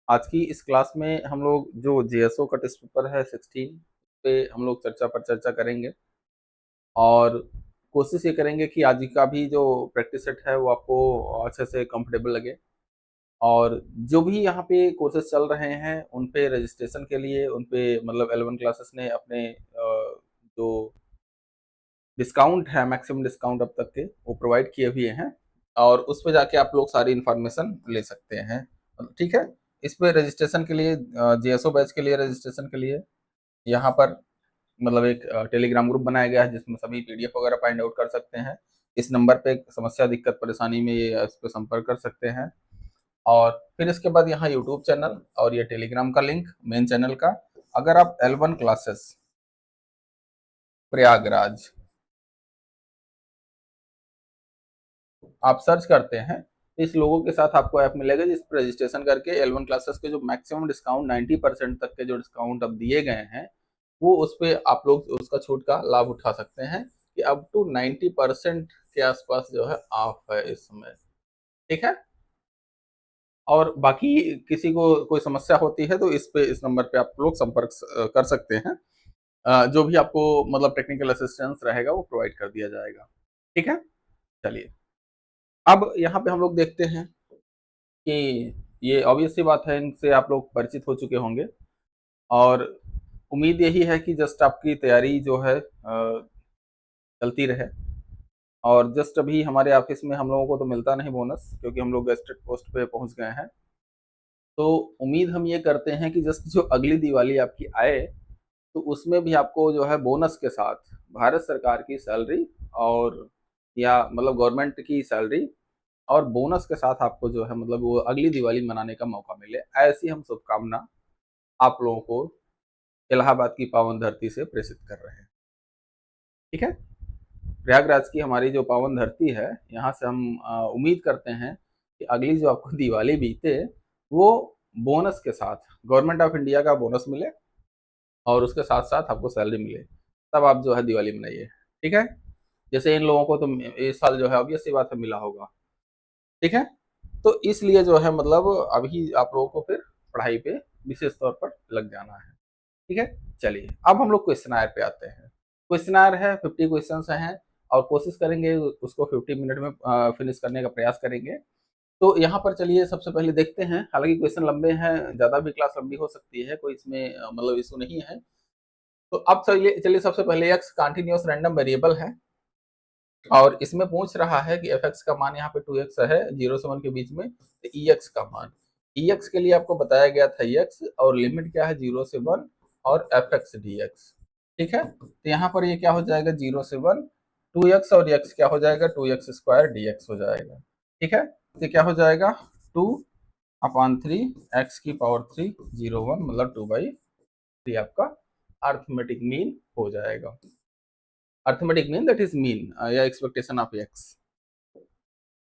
आज की इस क्लास में हम लोग जो जेएसओ का टेस्ट पेपर है 16 पे हम लोग चर्चा करेंगे और कोशिश ये करेंगे कि आज का भी जो प्रैक्टिस सेट है वो आपको अच्छे से कंफर्टेबल लगे। और जो भी यहाँ पे कोर्सेज चल रहे हैं उन पे रजिस्ट्रेशन के लिए उन पे मतलब 11 क्लासेस ने अपने जो डिस्काउंट है मैक्सिमम डिस्काउंट अब तक के वो प्रोवाइड किए हुए हैं और उस पे जाके आप लोग सारी इन्फॉर्मेशन ले सकते हैं। ठीक है, इस पे रजिस्ट्रेशन के लिए जेएसओ बैच के लिए रजिस्ट्रेशन के लिए यहाँ पर मतलब एक टेलीग्राम ग्रुप बनाया गया है जिसमें सभी पीडीएफ वगैरह फाइंड आउट कर सकते हैं। इस नंबर पे समस्या दिक्कत परेशानी में ये इस पे संपर्क कर सकते हैं। और फिर इसके बाद यहाँ यूट्यूब चैनल और ये टेलीग्राम का लिंक मेन चैनल का। अगर आप L1 क्लासेस प्रयागराज आप सर्च करते हैं तो इस लोगों के साथ आपको ऐप मिलेगा जिस पर रजिस्ट्रेशन करके L1 क्लासेस के जो मैक्सिमम डिस्काउंट 90% तक के जो डिस्काउंट अब दिए गए हैं वो उस पे आप लोग उसका छूट का लाभ उठा सकते हैं कि अप टू 90% के आसपास जो है ऑफ है इस समय। ठीक है, और बाकी किसी को कोई समस्या होती है तो इस नंबर पे आप लोग संपर्क कर सकते हैं। जो भी आपको मतलब टेक्निकल असिस्टेंस रहेगा वो प्रोवाइड कर दिया जाएगा। ठीक है, चलिए अब यहाँ पे हम लोग देखते हैं कि ये ऑब्वियस सी बात है, इनसे आप लोग परिचित हो चुके होंगे और उम्मीद यही है कि जस्ट आपकी तैयारी जो है चलती रहे। और जस्ट अभी हमारे ऑफिस में हम लोगों को तो मिलता नहीं बोनस क्योंकि हम लोग गेस्टेड पोस्ट पे पहुंच गए हैं। तो उम्मीद हम ये करते हैं कि जस्ट जो अगली दिवाली आपकी आए तो उसमें भी आपको जो है बोनस के साथ भारत सरकार की सैलरी और या मतलब गवर्नमेंट की सैलरी और बोनस के साथ आपको जो है मतलब वो अगली दिवाली मनाने का मौका मिले, ऐसी हम शुभकामना आप लोगों को इलाहाबाद की पावन धरती से प्रेषित कर रहे हैं। ठीक है, प्रयागराज की हमारी जो पावन धरती है यहाँ से हम उम्मीद करते हैं कि अगली जो आपको दिवाली बीते वो बोनस के साथ गवर्नमेंट ऑफ इंडिया का बोनस मिले और उसके साथ साथ आपको सैलरी मिले, तब आप जो है दिवाली मनाइए। ठीक है, जैसे इन लोगों को तो इस साल जो है ऑब्वियस सी बात है मिला होगा। ठीक है, तो इसलिए जो है मतलब अभी आप लोगों को फिर पढ़ाई पे विशेष तौर पर लग जाना है। ठीक है, चलिए अब हम लोग क्वेश्चन पे आते हैं। क्वेश्चन है 50 क्वेश्चन हैं और कोशिश करेंगे उसको 50 मिनट में फिनिश करने का प्रयास करेंगे। तो यहाँ पर चलिए सबसे पहले देखते हैं, हालांकि क्वेश्चन लंबे हैं, ज़्यादा भी क्लास लंबी हो सकती है, कोई इसमें मतलब इशू नहीं है। तो अब चलिए चलिए सबसे पहले एक्स कंटिन्यूअस रैंडम वेरिएबल है और इसमें पूछ रहा है कि एफ एक्स का मान यहाँ पे 2x है 0 से 1 के बीच में, तो ई एक्स का मान, ई एक्स के लिए आपको बताया गया था एक्स और लिमिट क्या है 0 से 1 और एफ एक्स डी एक्स। ठीक है, तो यहाँ पर ये क्या हो जाएगा 0 से 1 2x और x क्या हो जाएगा 2x स्क्वायर dx हो जाएगा। ठीक है, तो क्या हो जाएगा 2/3 x की पावर 3 0 1 मतलब 2/3 आपका अर्थमेटिक मीन हो जाएगा। Arithmetic mean that is mean या एक्सपेक्टेशन ऑफ x।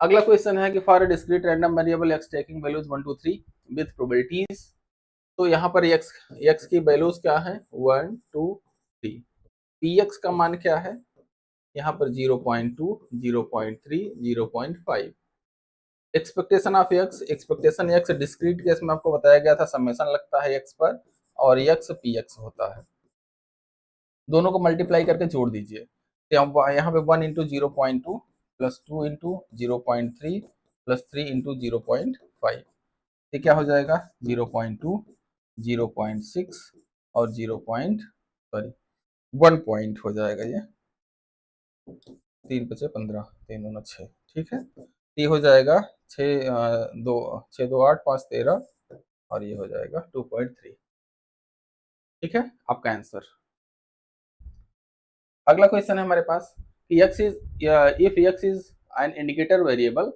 अगला क्वेश्चन है कि for discrete random variable x taking values 1 2 3 with probabilities. तो यहाँ पर x की वैल्यूज क्या है 1 2 3, px का मान क्या है यहाँ पर 0.2 0.3 0.5। Expectation of x, expectation x discrete case में आपको बताया गया था समेशन लगता है x पर और x px होता है, दोनों को मल्टीप्लाई करके जोड़ दीजिए। तो यहाँ पे 1 into 0.2 plus 2 into 0.3 plus 3 into 0.5, ये क्या हो जाएगा 0.2 0.6 और 1 पॉइंट हो जाएगा, ये 3 बचे 15 3 दूना 6। ठीक है, ये हो जाएगा 6 2 8 5 13 और ये हो जाएगा 2.3। ठीक है, आपका आंसर। अगला क्वेश्चन है हमारे पास कि x is if x is an indicator variable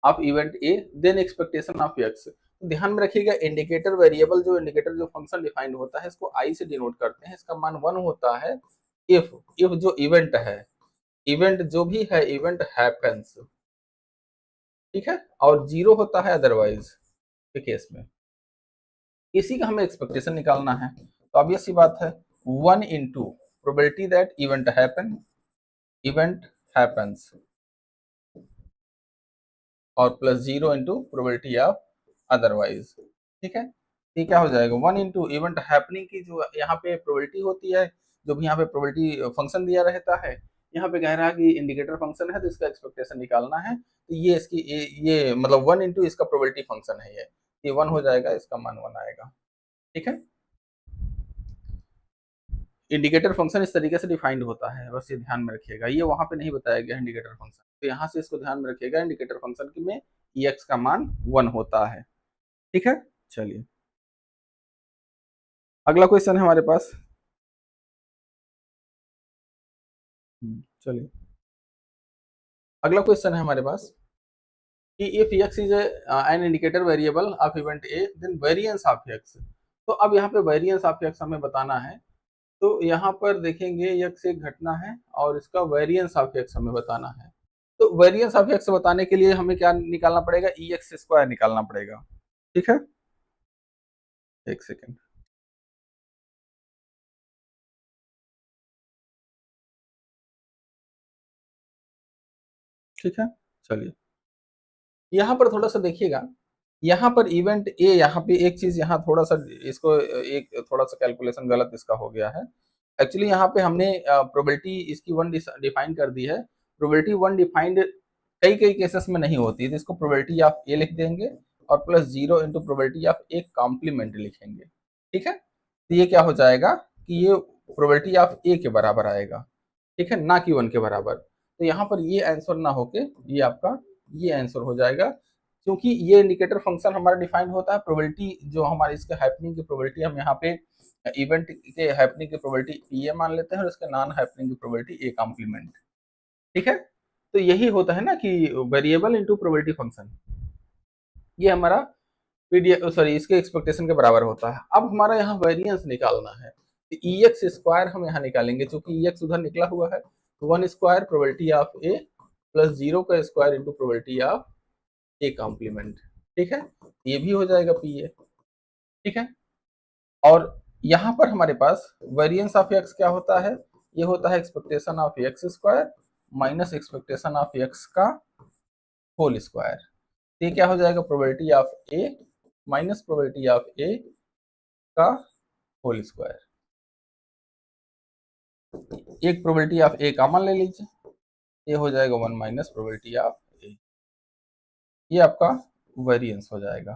of event A then expectation of x। तो ध्यान में रखिएगा इंडिकेटर वेरिएबल जो इंडिकेटर जो फंक्शन डिफाइंड होता है इसको i से डिनोट करते हैं, इसका मान 1 होता है इफ जो इवेंट है, इवेंट जो भी है इवेंट हैपेंस। ठीक है, और 0 होता है अदरवाइज के केस में। इसी का हमें एक्सपेक्टेशन निकालना है तो ऑब्वियस सी बात है 1 into probability that event happens और plus 0 into probability of otherwise. ठीक है, ये क्या हो जाएगा 1 इंटू इवेंट हैपनिंग की जो यहाँ पे प्रोबेबिलिटी होती है, जो भी यहाँ पे प्रोबेबिलिटी फंक्शन दिया रहता है, यहाँ पे कह रहा है कि इंडिकेटर फंक्शन है तो इसका एक्सपेक्टेशन निकालना है, तो ये इसकी ये मतलब 1 इंटू इसका प्रोबेबिलिटी फंक्शन है, ये 1 हो जाएगा, इसका मान 1 आएगा। ठीक है, इंडिकेटर फंक्शन इस तरीके से डिफाइंड होता है, बस ये ध्यान में रखिएगा, ये वहां पे नहीं बताया गया इंडिकेटर फंक्शन, तो यहाँ से इसको ध्यान में रखिएगा, इंडिकेटर फंक्शन में एक्स का मान 1 होता है। ठीक है, चलिए अगला क्वेश्चन है हमारे पास। चलिए अगला क्वेश्चन है हमारे पास कि if x is an indicator variable of event A then variance of x। तो अब यहाँ पे वेरिएंस ऑफ x हमें बताना है, तो यहाँ पर देखेंगे x एक घटना है और इसका वेरिएंस ऑफ x हमें बताना है, तो वेरिएंस ऑफ x बताने के लिए हमें क्या निकालना पड़ेगा, ई एक्स स्क्वायर निकालना पड़ेगा। ठीक है, एक सेकेंड। ठीक है, चलिए यहाँ पर थोड़ा सा देखिएगा, यहाँ पर इवेंट ए, यहाँ पे एक चीज यहाँ थोड़ा सा इसको एक थोड़ा सा कैलकुलेशन गलत इसका हो गया है। एक्चुअली यहाँ पे हमने प्रोबेबिलिटी इसकी 1 डिफाइन कर दी है, प्रोबेबिलिटी 1 डिफाइंड कई कई केसेस में नहीं होती है, तो इसको प्रोबेबिलिटी ऑफ ए लिख देंगे और plus 0 into probability of A complement लिखेंगे। ठीक है, तो ये क्या हो जाएगा कि ये प्रोबेबिलिटी ऑफ ए के बराबर आएगा, ठीक है, ना कि 1 के बराबर, तो यहाँ पर ये आंसर ना होके ये आपका ये आंसर हो जाएगा, क्योंकि ये इंडिकेटर फंक्शन हमारा डिफाइन होता है, प्रोबेबिलिटी जो हमारे इसके हैपनिंग की प्रोबेबिलिटी हम यहाँ पे इवेंट के हैपनिंग की प्रोबेबिलिटी ये मान लेते हैं और इसके नॉन हैपनिंग की प्रोबेबिलिटी ए कॉम्प्लीमेंट। ठीक है, तो यही होता है ना कि वेरिएबल इनटू प्रोबेबिलिटी फंक्शन, ये हमारा पीडीएफ सॉरी इसके एक्सपेक्टेशन के बराबर होता है। अब हमारा यहाँ वेरिएंस निकालना है, तो ई एक्स स्क्वायर हम यहाँ निकालेंगे, क्योंकि ई एक्स उधर निकला हुआ है, 1 square probability of A plus 0 का square into probability of A complement. ठीक है, ये भी हो जाएगा पी ए। ठीक है, और यहाँ पर हमारे पास वेरिएंस ऑफ एक्स क्या होता है, ये होता है expectation of X square minus expectation of X का होल स्क्वायर, ये क्या हो जाएगा probability of A minus probability of A का होल स्क्वायर। एक प्रोबेबिलिटी ऑफ ए कॉमन ले लीजिए, ये हो जाएगा 1 माइनस प्रोबेबिलिटी ऑफ ए, ये आपका वेरिएंस हो जाएगा।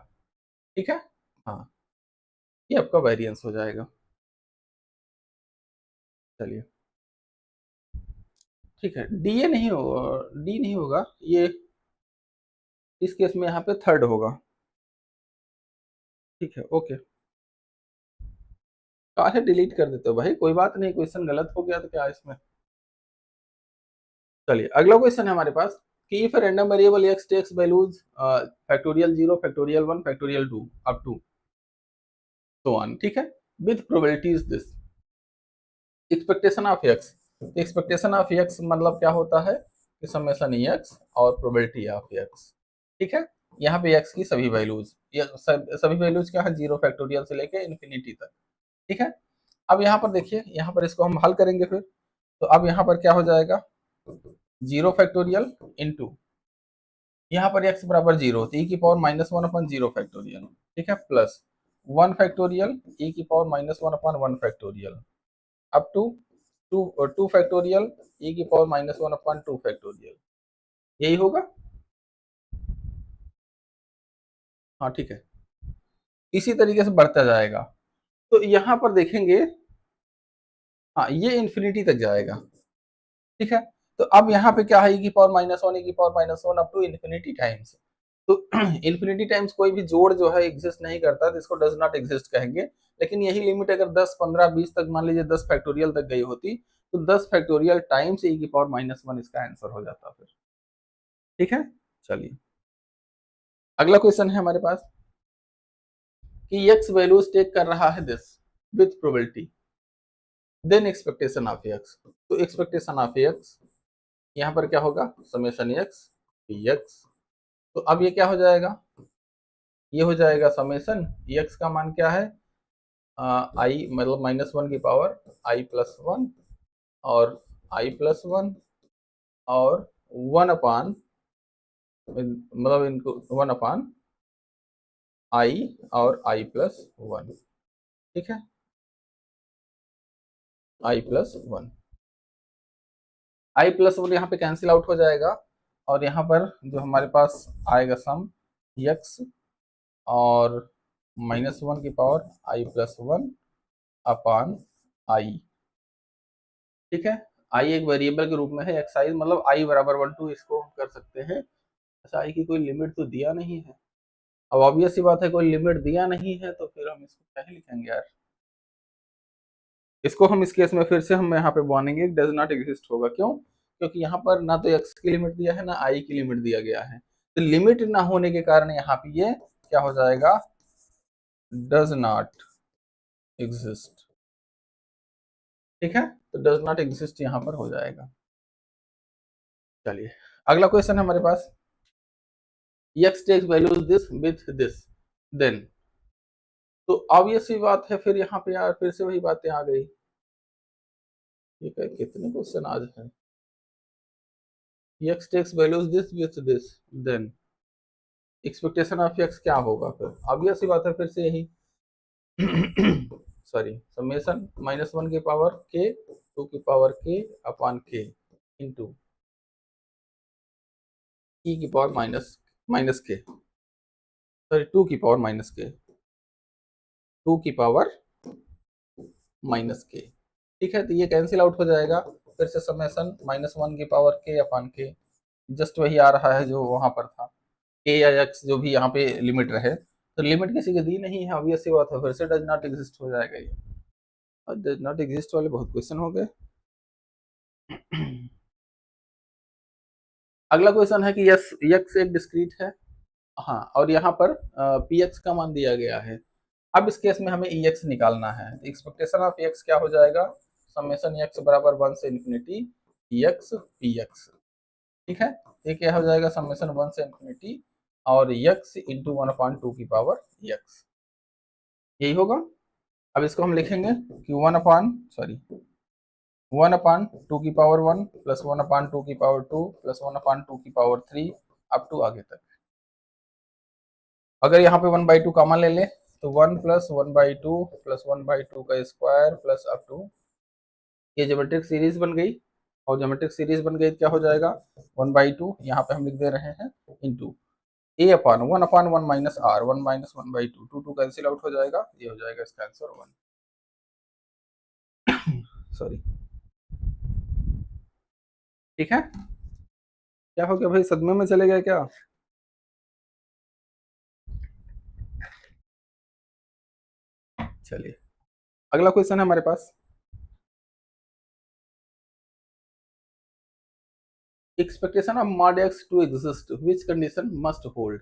ठीक है, हाँ ये आपका वेरिएंस हो जाएगा। चलिए ठीक है, डी ए नहीं होगा, डी नहीं होगा, ये इस केस में यहाँ पे थर्ड होगा। ठीक है, ओके, काहे डिलीट कर देते हो भाई, कोई बात नहीं, क्वेश्चन गलत हो गया तो क्या इसमें। चलिए अगला क्वेश्चन है हमारे पास कि if random variable x takes values factorial 0 factorial 1 factorial 2 up to so on, ठीक है, with probability is this expectation of x। Expectation of x मतलब क्या होता है कि समेशन x और प्रोबेबिलिटी ऑफ x। ठीक है, यहाँ पे x की सभी वैल्यूज, ये सभी वैल्यूज क्या है 0 फैक्टोरियल से लेके इन्फिनिटी तक। ठीक है, अब यहाँ पर देखिए, यहाँ पर इसको हम हल करेंगे फिर, तो अब यहाँ पर क्या हो जाएगा 0 फैक्टोरियल इंटू यहाँ पर x बराबर 0, तो e की पावर माइनस 1 अपन 0 फैक्टोरियल, ठीक है, प्लस 1 फैक्टोरियल e की power minus 1 upon 1 factorial up to 2 factorial e की पावर माइनस 1 अपन 2 फैक्टोरियल, यही होगा। हाँ ठीक है, इसी तरीके से बढ़ता जाएगा, तो यहाँ पर देखेंगे हाँ ये इन्फिनिटी तक जाएगा। ठीक है, तो अब यहाँ पे क्या है e की पावर माइनस 1 e की power minus 1 up to infinity times, तो इन्फिनिटी टाइम्स कोई भी जोड़ जो है एग्जिस्ट नहीं करता, तो इसको डज नॉट एग्जिस्ट कहेंगे, लेकिन यही लिमिट अगर 10 15 20 तक मान लीजिए 10 फैक्टोरियल तक गई होती, तो 10 फैक्टोरियल टाइम्स e की पावर माइनस 1 इसका आंसर हो जाता फिर। ठीक है, चलिए अगला क्वेश्चन है हमारे पास कि x वैल्यूज टेक कर रहा है this with probability then expectation of x, तो एक्सपेक्टेशन ऑफ x यहाँ पर क्या होगा समेशन x px, तो अब ये क्या हो जाएगा, ये हो जाएगा समेशन x का मान क्या है आई मतलब माइनस 1 की पावर आई प्लस 1 और आई प्लस 1 और 1 अपान मतलब इनको 1 अपान आई और i+1, ठीक है, i+1, i+1 यहाँ पे कैंसिल आउट हो जाएगा और यहाँ पर जो हमारे पास आएगा सम x और -1 की पावर i+1 अपान आई, ठीक है। आई एक वेरिएबल के रूप में है, एक्साइज मतलब आई बराबर 1 2 इसको कर सकते हैं। अच्छा, आई की कोई लिमिट तो दिया नहीं है, अब ऑब्वियस सी बात है कोई लिमिट दिया नहीं है तो फिर हम इसको क्या ही लिखेंगे यार, इसको हम इस केस में फिर से हम यहाँ पे मानेंगे डज नॉट एग्जिस्ट होगा, क्यों? क्योंकि यहाँ पर ना तो एक्स की लिमिट दिया है ना आई की लिमिट दिया गया है, तो लिमिट ना होने के कारण यहाँ पे ये क्या हो जाएगा, डज नॉट एग्जिस्ट, ठीक है, तो डज नॉट एग्जिस्ट यहाँ पर हो जाएगा। चलिए अगला क्वेश्चन है हमारे पास, x takes values this with this then, तो ऑब्वियस सी बात है फिर यहाँ पे यार फिर से वही बातें आ गई, ठीक है, कितने क्वेश्चन आज हैं, x takes values this with this then expectation of x क्या होगा, फिर ऑब्वियस सी बात है फिर से यही सॉरी समेशन -1 की पावर k 2 की पावर k अपान k इंटू e की पावर माइनस के, सॉरी 2 की पावर माइनस के, 2 की पावर माइनस के, ठीक है, तो ये कैंसिल आउट हो जाएगा, फिर से समेशन -1 की पावर k अपान k, जस्ट वही आ रहा है जो वहां पर था, k या x जो भी यहाँ पे लिमिट रहे, तो लिमिट किसी की दी नहीं है, ऑब्वियस सी बात है फिर से डज नॉट एग्जिस्ट हो जाएगा ये, और डज नॉट एग्जिस्ट वाले बहुत क्वेश्चन हो गए। अगला क्वेश्चन है कि यस x एक डिस्क्रीट है, हाँ, और यहाँ पर px का मान दिया गया है, अब इस केस में हमें ex निकालना है, एक्सपेक्टेशन ऑफ x क्या हो जाएगा, समेशन x बराबर 1 से इन्फिनिटी x px, ठीक है, ये क्या हो जाएगा समेशन 1 से इन्फिनिटी और x इंटू 1/2 की पावर x, यही होगा। अब इसको हम लिखेंगे कि 1/2 की पावर 1 प्लस 1/2 की पावर 2 प्लस 1/2 की पावर 3 अप टू आगे तक, अगर यहाँ पे 1/2 कॉमन ले ले तो 1 प्लस 1/2 प्लस 1/2 का स्क्वायर प्लस अप टू, ये ज्योमेट्रिक सीरीज बन गई, और ज्योमेट्रिक सीरीज बन गई क्या हो जाएगा 1/2, यहाँ पे हम लिख दे रहे हैं into a upon 1/1 minus R 1 minus 1/2, 2 cancel out हो जाएगा, ये हो जाएगा इसका आंसर 1, सॉरी, ठीक है, क्या हो गया भाई सदमे में चले गए क्या, चलिए अगला क्वेश्चन है हमारे पास, expectation of mod x to exist which condition must hold,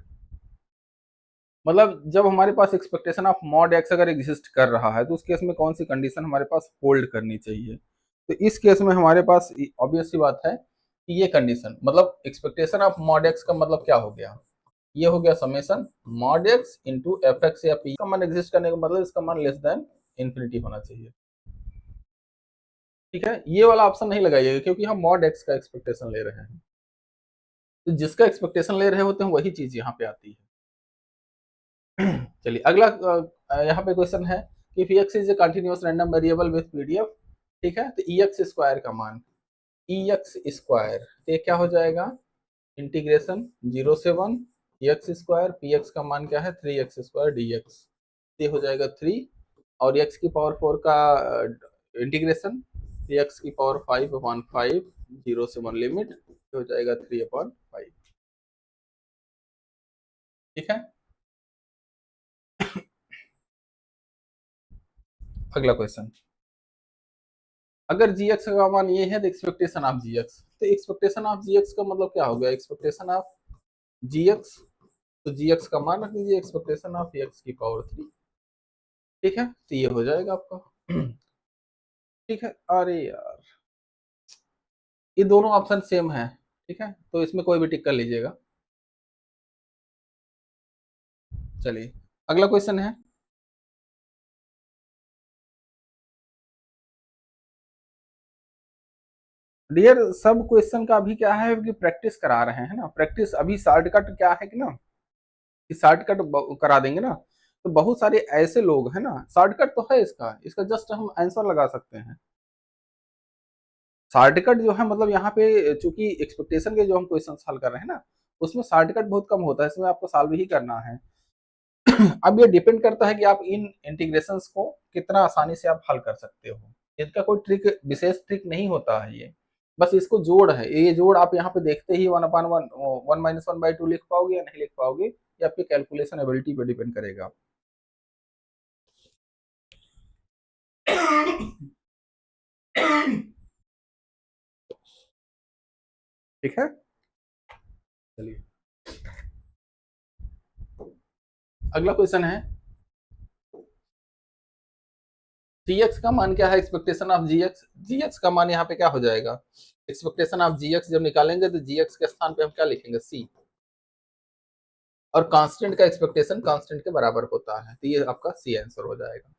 मतलब जब हमारे पास एक्सपेक्टेशन ऑफ mod x अगर एग्जिस्ट कर रहा है तो उस केस में कौन सी कंडीशन हमारे पास होल्ड करनी चाहिए, तो इस केस में हमारे पास ऑब्वियस सी बात है कि ये कंडीशन मतलब एक्सपेक्टेशन ऑफ mod x का मतलब क्या हो गया, ये हो गया summation mod x into F x या पी का मान एग्जिस्ट करने का मतलब इसका मान लेस देन इन्फिनिटी होना चाहिए, ठीक है, ये वाला ऑप्शन नहीं लगाइएगा क्योंकि हम mod x का एक्सपेक्टेशन ले रहे हैं, तो जिसका एक्सपेक्टेशन ले रहे होते हैं वही चीज यहाँ पे आती है। चलिए अगला यहाँ पे क्वेश्चन है कि if X is a continuous random variable with PDF, ठीक है, तो ई एक्स स्क्वायर का मान ई एक्स स्क्वायर, तो ये क्या हो जाएगा इंटीग्रेशन 0 से 1 एक्स स्क्वायर, पी एक्स का मान क्या है 3x स्क्वायर डी एक्स, ये हो जाएगा 3 और x की पावर 4 का इंटीग्रेशन x की पावर 5/5 0 से 1 लिमिट हो जाएगा 3/5, ठीक है। अगला क्वेश्चन, अगर जी एक्स का मान ये है तो एक्सपेक्टेशन ऑफ जी एक्स, तो एक्सपेक्टेशन ऑफ जी एक्स का मतलब क्या हो गया एक्सपेक्टेशन ऑफ जी एक्स, तो जी एक्स का मान रख लीजिए एक्सपेक्टेशन ऑफ एक्स की पावर 3, ठीक है, तो ये हो जाएगा आपका ठीक है, अरे यार ये दोनों ऑप्शन सेम है, ठीक है, तो इसमें कोई भी टिक कर लीजिएगा। चलिए अगला क्वेश्चन है, डियर सब क्वेश्चन का अभी क्या है कि प्रैक्टिस करा रहे हैं ना, प्रैक्टिस अभी शॉर्टकट क्या है कि ना कि शॉर्टकट करा देंगे ना, तो बहुत सारे ऐसे लोग हैं ना, शॉर्टकट तो है इसका, इसका जस्ट हम आंसर लगा सकते हैं। शॉर्टकट जो है मतलब यहाँ पे चूंकि एक्सपेक्टेशन के जो हम क्वेश्चन हल कर रहे हैं ना, उसमें शॉर्टकट बहुत कम होता है, इसमें आपको सॉल्व ही करना है। अब ये डिपेंड करता है कि आप इन इंटीग्रेशंस को कितना आसानी से आप हल कर सकते हो। इसका कोई ट्रिक, विशेष ट्रिक नहीं होता है ये, बस इसको जोड़ है, ये जोड़ आप यहाँ पे देखते ही 1/1 1 - 1/2 लिख पाओगे या नहीं लिख पाओगे, ये आपके कैलकुलेशन एबिलिटी पे डिपेंड करेगा। ठीक है, चलिए अगला क्वेश्चन है, जीएक्स का मान क्या है, एक्सपेक्टेशन ऑफ जीएक्स। जीएक्स का मान यहाँ पे क्या हो जाएगा, एक्सपेक्टेशन ऑफ जीएक्स जब निकालेंगे तो जीएक्स के स्थान पे हम क्या लिखेंगे, सी, और कांस्टेंट का एक्सपेक्टेशन कांस्टेंट के बराबर होता है, तो ये आपका सी आंसर हो जाएगा।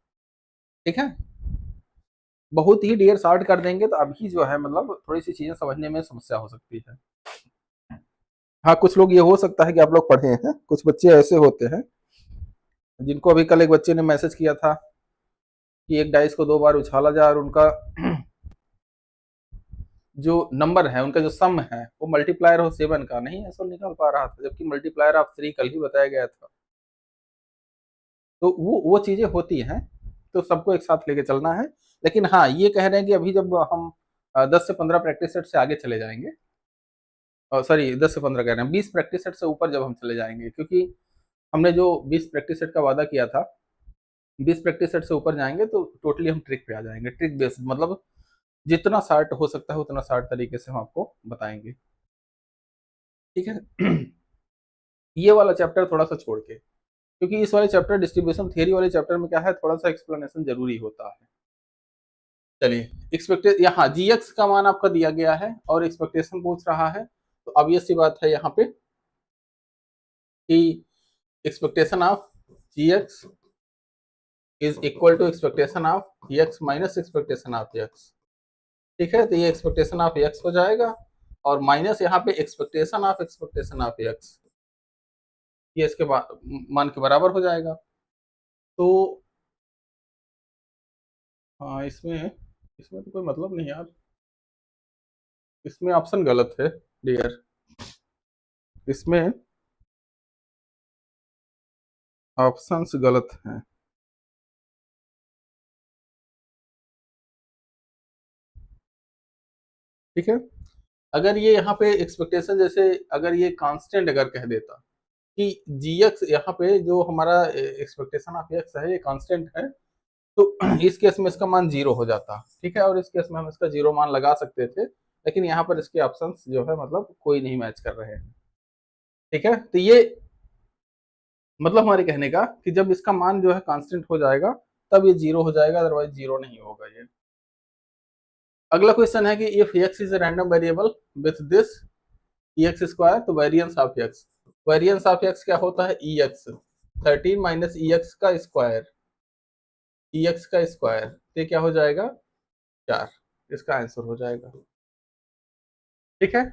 ठीक है, बहुत ही डियर शॉर्ट कर देंगे तो अभी जो है मतलब थोड़ी सी चीजें समझने में समस्या हो सकती है। हाँ, कुछ लोग ये हो सकता है कि आप लोग पढ़े हैं, कुछ बच्चे ऐसे होते हैं जिनको अभी कल एक बच्चे ने मैसेज किया था कि एक डाइस को 2 बार उछाला जाए और उनका जो नंबर है, उनका जो सम है वो मल्टीप्लायर हो 7 का, नहीं आंसर निकाल पा रहा था, जबकि मल्टीप्लायर ऑफ 3 कल ही बताया गया था। तो वो चीजें होती हैं, तो सबको एक साथ लेके चलना है। लेकिन हाँ, ये कह रहे हैं कि अभी जब हम 10 से 15 प्रैक्टिस सेट से आगे चले जाएंगे, सॉरी 10 से 15 कह रहे हैं, 20 प्रैक्टिस सेट से ऊपर जब हम चले जाएंगे, क्योंकि हमने जो 20 प्रैक्टिस सेट का वादा किया था, 20 प्रैक्टिस सेट से ऊपर जाएंगे तो टोटली हम ट्रिक पे आ जाएंगे, ट्रिक बेस्ड, मतलब जितना शार्ट हो सकता है उतना शार्ट तरीके से हम आपको बताएंगे। ठीक है, ये वाला चैप्टर थोड़ा सा छोड़ के, क्योंकि इस वाले चैप्टर डिस्ट्रीब्यूशन थियरी वाले चैप्टर में क्या है, थोड़ा सा एक्सप्लेनेशन जरूरी होता है। चलिए, एक्सपेक्टेड यहाँ जीएक्स का मान आपका दिया गया है और एक्सपेक्टेशन पूछ रहा है, तो अब ये सी बात है यहाँ पे कि expectation of G X is equal to expectation of X minus expectation of X. ठीक है, तो ये एक्सपेक्टेशन ऑफ एक्स हो जाएगा और माइनस यहाँ पे एक्सपेक्टेशन ऑफ एक्स, ये इसके मान के बराबर हो जाएगा। तो हाँ, इसमें इसमें तो कोई मतलब नहीं यार, इसमें ऑप्शन गलत है डियर, इसमें ऑप्शंस गलत हैं। ठीक है, अगर ये यहाँ पे एक्सपेक्टेशन, जैसे अगर ये कांस्टेंट अगर कह देता कि जीएक्स यहाँ पे जो हमारा एक्सपेक्टेशन ऑफ एक्स है ये कांस्टेंट है, तो इस केस में इसका मान 0 हो जाता। ठीक है, और इस केस में हम इसका 0 मान लगा सकते थे, लेकिन यहाँ पर इसके ऑप्शंस जो है मतलब कोई नहीं मैच कर रहे हैं। ठीक है, तो ये मतलब हमारे कहने का कि जब इसका मान जो है कांस्टेंट हो जाएगा तब ये 0 हो जाएगा, अदरवाइज 0 नहीं होगा ये। अगला क्वेश्चन है कि if X is random variable with this X square, तो variance of X, variance of X क्या होता है, E X, 13 minus E X का स्क्वायर, ई एक्स का स्क्वायर, ये क्या हो जाएगा, 4, इसका आंसर हो जाएगा। ठीक है,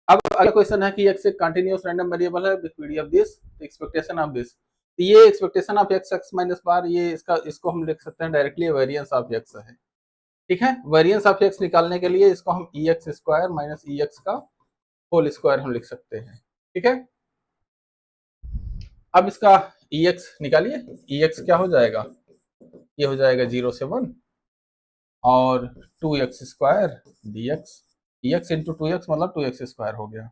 अब अगला क्वेश्चन है कि एक्स एक कंटिन्यूअस रैंडम वेरिएबल है with PDF this, expectation of this, ये expectation of X X minus bar, ये इसका इसको हम लिख सकते हैं डायरेक्टली वेरिएंस ऑफ एक्स है। ठीक है, वेरिएंस ऑफ एक्स निकालने के लिए इसको हम ई x square minus E X का होल स्क्वायर हम लिख सकते हैं। ठीक है, अब इसका ई एक्स निकालिए, ई एक्स क्या हो जाएगा, ये हो जाएगा 0 से 1 और 2x स्क्वायर डी एक्स, ई एक्स इंटू 2x मतलब 2x स्क्वायर हो गया।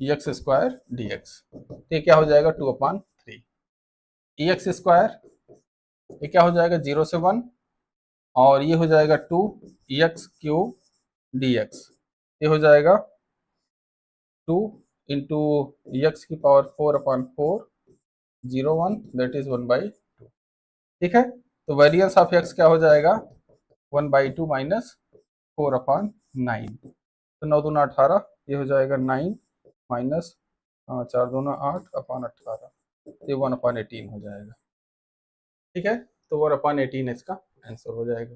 एक्स स्क्वायर डी एक्स, ये क्या हो जाएगा 2/3, ई एक्स स्क्वायर ये क्या हो जाएगा 0 से 1 और ये हो जाएगा 2 एक्स क्यूब डी एक्स, ये हो जाएगा 2 इंटू एक्स की पावर 4/4 0 1 दैट इज 1/2। ठीक है, तो वेरिएंस ऑफ एक्स क्या हो जाएगा 1/2 माइनस 4/9, तो 9 दूना 18, ये हो जाएगा 9 माइनस 4 दूना 8/18, ये 1/18 हो जाएगा। ठीक है, तो 1/18 इसका आंसर हो जाएगा।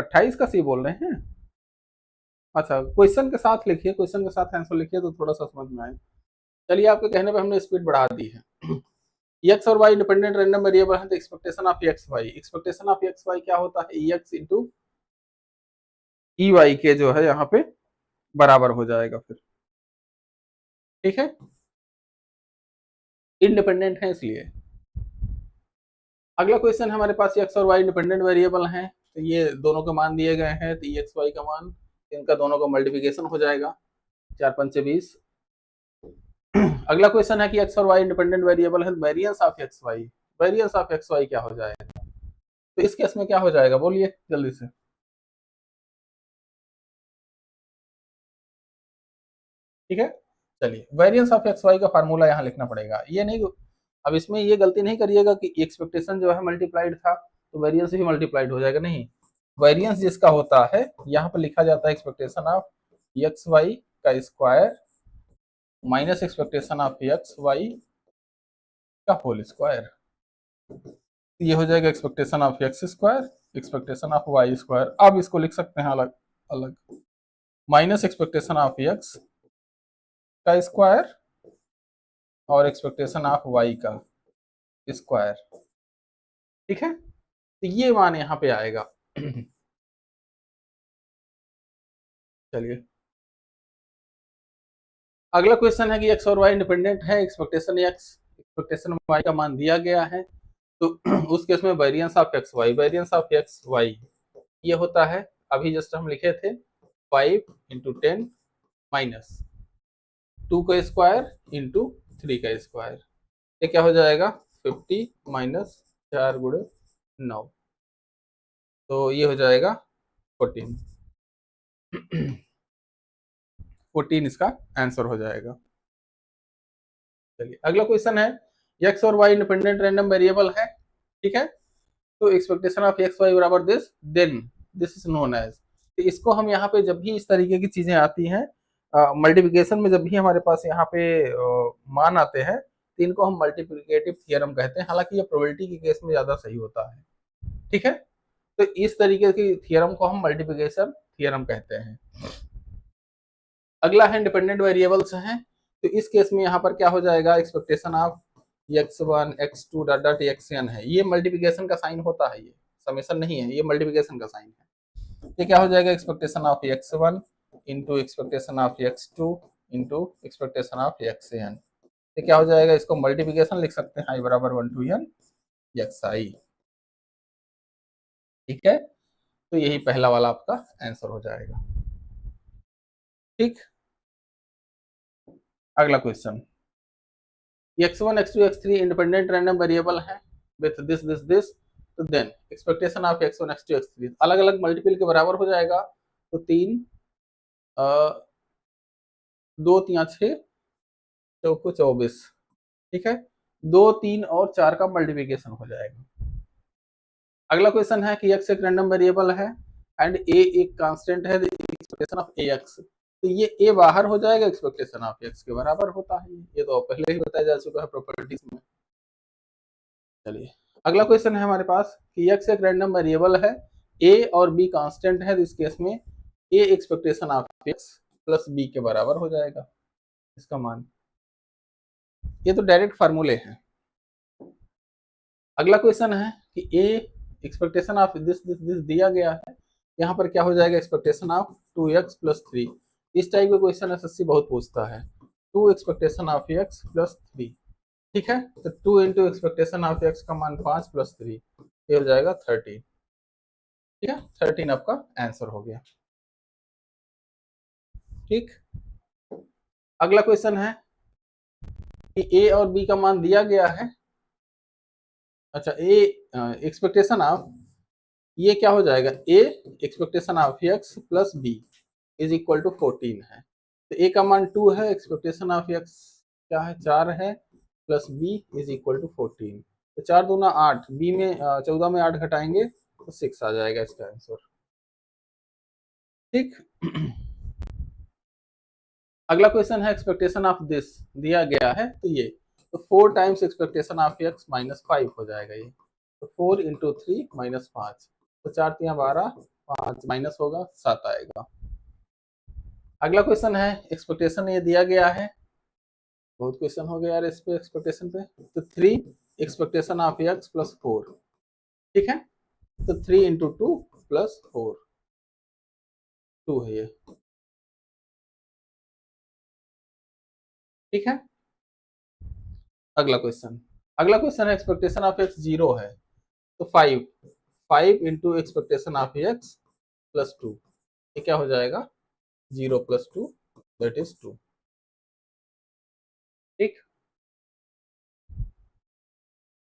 28 का सी बोल रहे हैं? अच्छा, क्वेश्चन के साथ लिखिए, क्वेश्चन के साथ आंसर लिखिए तो थोड़ा सा समझ में आए। चलिए, आपके कहने पे हमने स्पीड बढ़ा दी है। एक्स और वाई इंडिपेंडेंट रैंडम वेरिएबल है, तो expectation of X Y, expectation of X Y क्या होता है? एक्स इंटू ई वाई के जो है यहाँ पे बराबर हो जाएगा फिर। ठीक है, इंडिपेंडेंट है इसलिए। अगला क्वेश्चन हमारे पास एक्स और वाई इंडिपेंडेंट वेरिएबल हैं, तो ये दोनों के मान दिए गए हैं, तो एक्स वाई का मान, इनका दोनों का मल्टीप्लिकेशन हो जाएगा, 4 पंचे 20। अगला क्वेश्चन है कि एक्स और वाई इंडिपेंडेंट वेरिएबल है, variance of X Y, variance of X Y क्या हो जाएगा? तो इस केस में क्या हो जाएगा, बोलिए जल्दी से। ठीक है, चलिए, वेरिएंस ऑफ एक्स वाई का फार्मूला यहाँ लिखना पड़ेगा, ये नहीं, अब इसमें ये गलती नहीं करिएगा कि एक्सपेक्टेशन जो है मल्टीप्लाइड था तो वेरिएंस भी मल्टीप्लाइड हो जाएगा, नहीं। वेरिएंस जिसका होता है यहाँ पर लिखा जाता है एक्सपेक्टेशन ऑफ एक्स वाई का square minus expectation of X Y का होल स्क्वायर। ये हो जाएगा expectation of X square, expectation of Y square. अब इसको लिख सकते हैं अलग अलग, माइनस एक्सपेक्टेशन ऑफ एक्स का स्क्वायर और एक्सपेक्टेशन ऑफ वाई का स्क्वायर। ठीक है, तो ये मान यहाँ पे आएगा। चलिए, अगला क्वेश्चन है कि एक्स और वाई इंडिपेंडेंट है, एक्सपेक्टेशन एक्स एक्सपेक्टेशन वाई का मान दिया गया है, तो उस केस में variance of X Y, variance of X Y ये होता है, अभी जस्ट हम लिखे थे 5 इंटू 10 माइनस 2 का स्क्वायर इंटू 3 का स्क्वायर, ये क्या हो जाएगा 50 माइनस 4 गुणे 9, तो ये हो जाएगा 14। 14 इसका आंसर हो जाएगा। चलिए, अगला क्वेश्चन है एक्स और वाई इंडिपेंडेंट रैंडम वेरिएबल है, ठीक है, तो एक्सपेक्टेशन ऑफ एक्स वाई बराबर this, then this is known as, तो इसको हम यहाँ पे जब भी इस तरीके की चीजें आती हैं मल्टीप्लिकेशन में, जब भी हमारे पास यहाँ पे मान आते हैं तो इनको हम मल्टीप्लिकेटिव थियरम कहते हैं, हालांकि ये प्रोबेबिलिटी के केस में ज्यादा सही होता है। ठीक है, तो इस तरीके की थियरम को हम मल्टीप्लिकेशन थियरम कहते हैं। अगला है इंडिपेंडेंट वेरिएबल्स हैं, तो इस केस में यहाँ पर क्या हो जाएगा, expectation of x1 x2 dot dot xn है, ये मल्टीप्लिकेशन का साइन होता है, ये समेशन नहीं है, ये मल्टीप्लिकेशन का साइन है। ये क्या हो जाएगा, expectation of x1 into expectation of x2 into expectation of xn, ये क्या हो जाएगा, इसको मल्टीप्लिकेशन लिख सकते हैं, i बराबर 1 to n xi। ठीक है, तो यही पहला वाला आपका आंसर हो जाएगा। ठीक, अगला question, x1 x2 x3 independent random variable है विथ दिस, तो then expectation of x1 x2 x3 अलग अलग मल्टीपल के बराबर हो जाएगा, तो 3 2 3 6 चौको 24। ठीक है, 2 3 और 4 का मल्टीप्लिकेशन हो जाएगा। अगला क्वेश्चन है कि x एक रैंडम वेरिएबल है एंड a एक कांस्टेंट है, एक्सपेक्टेशन ऑफ ax, तो ये a बाहर हो जाएगा, एक्सपेक्टेशन ऑफ x के बराबर होता है, ये तो पहले ही बताया जा चुका है प्रॉपर्टीज में। चलिए, अगला क्वेश्चन है हमारे पास कि x एक रैंडम वेरिएबल है, a और b कांस्टेंट है, तो इस केस में a expectation of x plus b के बराबर हो जाएगा इसका मान, ये तो डायरेक्ट फार्मूले हैं। अगला क्वेश्चन है कि a एक्सपेक्टेशन ऑफ दिस दिया गया है, यहाँ पर क्या हो जाएगा, एक्सपेक्टेशन ऑफ 2x प्लस 3, इस टाइप के क्वेश्चन एसएससी बहुत पूछता है, 2 एक्सपेक्टेशन ऑफ x प्लस 3। ठीक है, तो 2 इंटू एक्सपेक्टेशन ऑफ x का मान 5 प्लस 3, ये हो जाएगा 13। ठीक है, 13 आपका आंसर हो गया। ठीक, अगला क्वेश्चन है कि a और b का मान दिया गया है, अच्छा a एक्सपेक्टेशन ऑफ, ये क्या हो जाएगा, a expectation of x plus b is equal to 14 है, तो a का मान 2 है, एक्सपेक्टेशन ऑफ x क्या है 4 है, plus b is equal to 14, तो 4 दूना 8, b में 14 में 8 घटाएंगे तो 6 आ जाएगा इसका आंसर। ठीक, अगला क्वेश्चन है एक्सपेक्टेशन ऑफ दिस दिया गया है, तो ये तो 4 times expectation of x minus 5 हो जाएगा ये, तो 4 इंटू 3 माइनस 5, तो 4 3 12 5 माइनस होगा 7 आएगा। अगला क्वेश्चन है, एक्सपेक्टेशन ये दिया गया है, बहुत क्वेश्चन हो गया यार इस पे एक्सपेक्टेशन पे। तो 3 एक्सपेक्टेशन ऑफ एक्स प्लस 4, ठीक है। तो 3 इंटू 2 प्लस 4, 2 है ये, ठीक है। अगला क्वेश्चन है, एक्सपेक्टेशन ऑफ एक्स 0 है, तो 5 into expectation of X plus 2, ये क्या हो जाएगा, 0 प्लस 2 दैट इज 2, ठीक।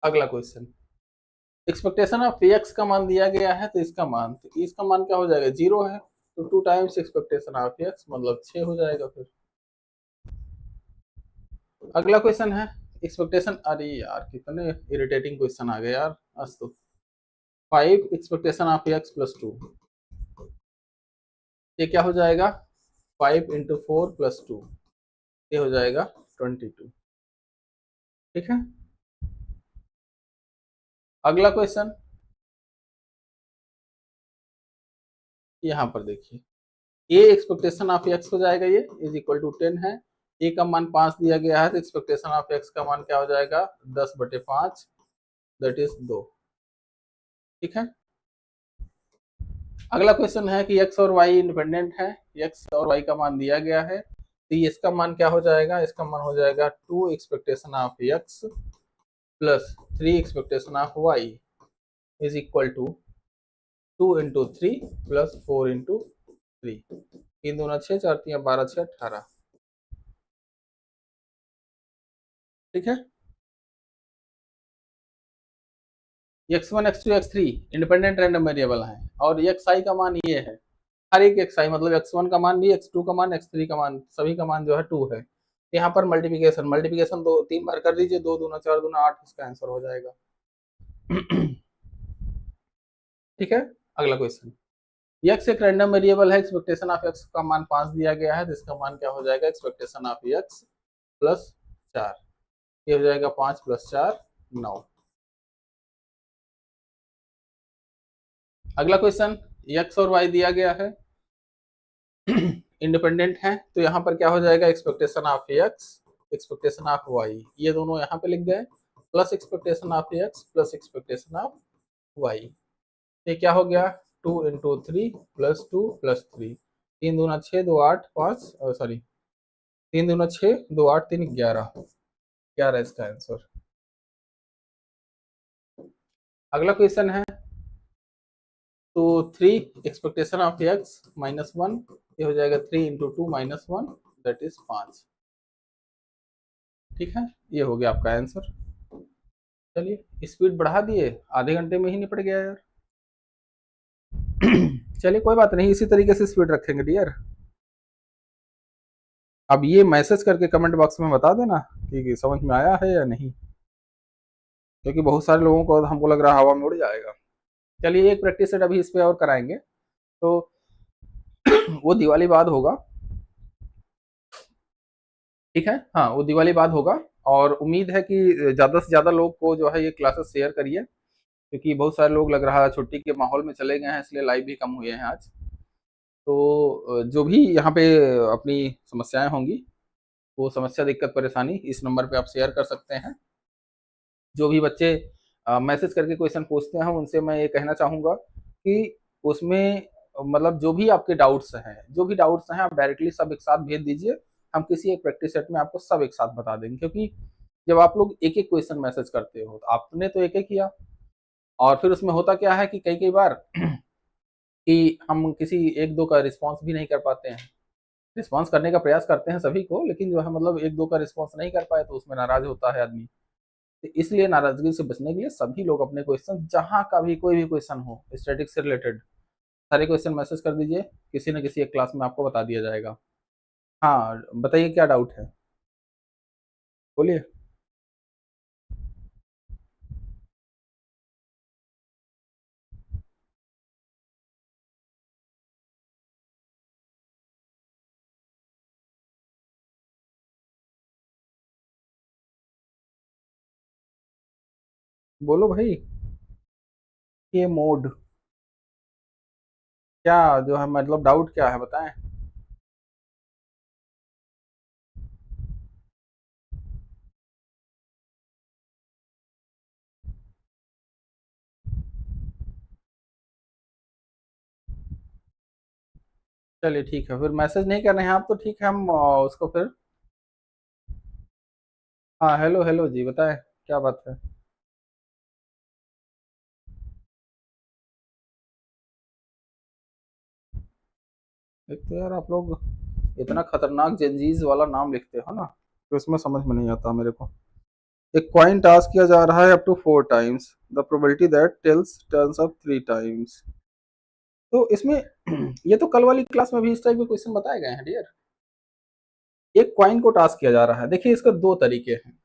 अगला क्वेश्चन, एक्सपेक्टेशन ऑफ एक्स का मान दिया गया है, तो इसका मान क्या हो जाएगा, 0 है, तो 2 टाइम्स एक्सपेक्टेशन ऑफ एक्स मतलब 6 हो जाएगा फिर। अगला क्वेश्चन है, एक्सपेक्टेशन, अरे यार कितने इरिटेटिंग क्वेश्चन आ गए यार आज तो। 5 एक्सपेक्टेशन ऑफ एक्स प्लस 2, ये क्या हो जाएगा, 5 इंटू 4 प्लस 2, ये हो जाएगा 22, ठीक है। अगला क्वेश्चन, यहाँ पर देखिए, ए एक्सपेक्टेशन ऑफ एक्स हो जाएगा, ये इज इक्वल टू 10 है, ए का मान 5 दिया गया है, तो एक्सपेक्टेशन ऑफ एक्स का मान क्या हो जाएगा, 10/5 दैट इज 2, ठीक है। अगला क्वेश्चन है कि एक्स और वाई इंडिपेंडेंट है, एक्स और वाई का मान दिया गया है, तो इसका मान क्या हो जाएगा, इसका मान हो जाएगा 2 expectation of X plus 3 expectation of Y is equal to 2 into 3 plus 4 into 3, 3 दूना 6, 4 3 12 6 18, ठीक है। x1 x2 x3 independent random variable है, और xi का मान ये है, हर एक xi मतलब x1 का मान भी, x2 का मान, x3 का मान, सभी का मान जो है 2 है। यहाँ पर मल्टीप्लिकेशन मल्टीप्लिकेशन 2 3 बार कर दीजिए, 2 दूना 4 दूना 8, इसका आंसर हो जाएगा। ठीक है। अगला क्वेश्चन, x एक रैंडम वेरिएबल है, एक्सपेक्टेशन ऑफ x का मान 5 दिया गया है, तो इसका मान क्या हो जाएगा, एक्सपेक्टेशन ऑफ x प्लस 4, ये हो जाएगा 5 प्लस 4 9। अगला क्वेश्चन, x और y दिया गया है, इंडिपेंडेंट है, तो यहाँ पर क्या हो जाएगा, expectation of x expectation of y, ये दोनों यहाँ पे लिख गए, plus expectation of x plus expectation of y, ये क्या हो गया, 2 इंटू 3 प्लस 2 प्लस 3, 3 दूना 6 2 8 5 सॉरी 3 दूना 6 2 8 3 11, 11 इसका आंसर। अगला क्वेश्चन है, तो 3 एक्सपेक्टेशन ऑफ x माइनस 1, ये हो जाएगा 3 इंटू 2 माइनस 1 दैट इज 5, ठीक है। ये हो गया आपका आंसर। चलिए स्पीड बढ़ा दिए, आधे घंटे में ही निपट गया यार। चलिए कोई बात नहीं, इसी तरीके से स्पीड रखेंगे डियर। अब ये मैसेज करके कमेंट बॉक्स में बता देना कि समझ में आया है या नहीं, क्योंकि बहुत सारे लोगों को हमको लग रहा है हवा में उड़ जाएगा। चलिए एक प्रैक्टिस सेट अभी इस पे और कराएंगे, तो वो दिवाली बाद होगा, ठीक है। हाँ वो दिवाली बाद होगा, और उम्मीद है कि ज़्यादा से ज़्यादा लोग को जो है ये क्लासेस शेयर करिए, क्योंकि बहुत सारे लोग लग रहा है छुट्टी के माहौल में चले गए हैं, इसलिए लाइव भी कम हुए हैं आज। तो जो भी यहाँ पे अपनी समस्याएं होंगी, वो समस्या दिक्कत परेशानी इस नंबर पे आप शेयर कर सकते हैं। जो भी बच्चे मैसेज करके क्वेश्चन पूछते हैं, उनसे मैं ये कहना चाहूँगा कि उसमें मतलब जो भी डाउट्स हैं आप डायरेक्टली सब एक साथ भेज दीजिए, हम किसी एक प्रैक्टिस सेट में आपको सब एक साथ बता देंगे। क्योंकि जब आप लोग एक एक क्वेश्चन मैसेज करते हो, तो आपने तो एक एक किया, और फिर उसमें होता क्या है कि कई कई बार कि हम किसी एक दो का रिस्पॉन्स भी नहीं कर पाते हैं, रिस्पॉन्स करने का प्रयास करते हैं सभी को, लेकिन जो है मतलब एक दो का रिस्पॉन्स नहीं कर पाए तो उसमें नाराज होता है आदमी। तो इसलिए नाराजगी से बचने के लिए सभी लोग अपने क्वेश्चन, जहां का भी कोई भी क्वेश्चन हो स्टैटिक से रिलेटेड, सारे क्वेश्चन मैसेज कर दीजिए, किसी न किसी एक क्लास में आपको बता दिया जाएगा। हाँ बताइए क्या डाउट है, बोलिए। बोलो भाई। ये मोड क्या जो है मतलब डाउट क्या है बताएं। चलिए ठीक है, फिर मैसेज नहीं कर रहे हैं आप तो ठीक है, हम उसको फिर। हाँ हेलो हेलो जी, बताएं क्या बात है। एक तो यार आप लोग इतना खतरनाक जेनजीज वाला नाम लिखते हो ना, तो इसमें समझ में नहीं आता मेरे को। एक कॉइन टास्क किया जा रहा है up to 4 times, the probability that tails turns up 3 times. तो इसमें ये तो कल वाली क्लास में भी इस टाइप के क्वेश्चन बताए गए हैं डियर। एक कॉइन को टास्क किया जा रहा है, देखिए इसका दो तरीके हैं,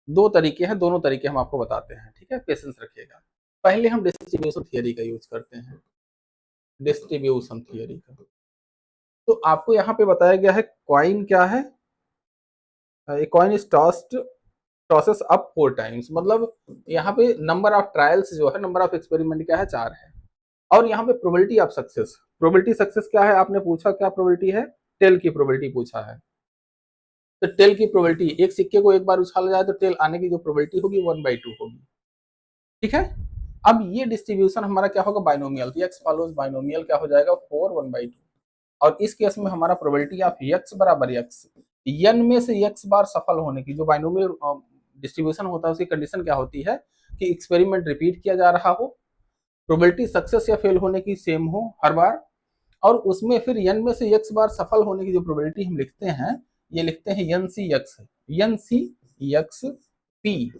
दो तरीके हैं, दोनों तरीके हम आपको बताते हैं, ठीक है, पेशेंस रखिएगा। पहले हम डिस्ट्रीब्यूशन थियरी का यूज करते हैं, डिस्ट्रीब्यूशन थियरी का। तो आपको यहाँ पे बताया गया है कॉइन क्या है, a coin is tossed tosses up 4 times, मतलब यहाँ पे नंबर ऑफ ट्रायल्स जो है, नंबर ऑफ एक्सपेरिमेंट क्या है, 4 है। और यहाँ पे probability of success, probability success क्या है आपने पूछा, क्या प्रोबेबिलिटी है, टेल की प्रोबेबिलिटी पूछा है। तो टेल की प्रोबेबिलिटी, एक सिक्के को एक बार उछाला जाए तो टेल आने की जो प्रोबेबिलिटी होगी 1/2 होगी, ठीक है। अब ये डिस्ट्रीब्यूशन हमारा क्या होगा, बाइनोमियल, एक्स फॉलोज बाइनोमियल क्या हो जाएगा, 4 1/2। और इस केस में हमारा प्रोबेबिलिटी ऑफ एक्स बराबर एक्स, एन में से एक्स बार सफल होने की, जो बाइनोमियल डिस्ट्रीब्यूशन होता है उसकी कंडीशन क्या होती है कि एक्सपेरिमेंट रिपीट किया जा रहा हो, प्रोबेबिलिटी सक्सेस या फेल होने की सेम हो हर बार, और उसमें फिर एन में से एक्स बार सफल होने की जो प्रोबेबिलिटी हम लिखते हैं, ये लिखते हैं N C X, N C X P,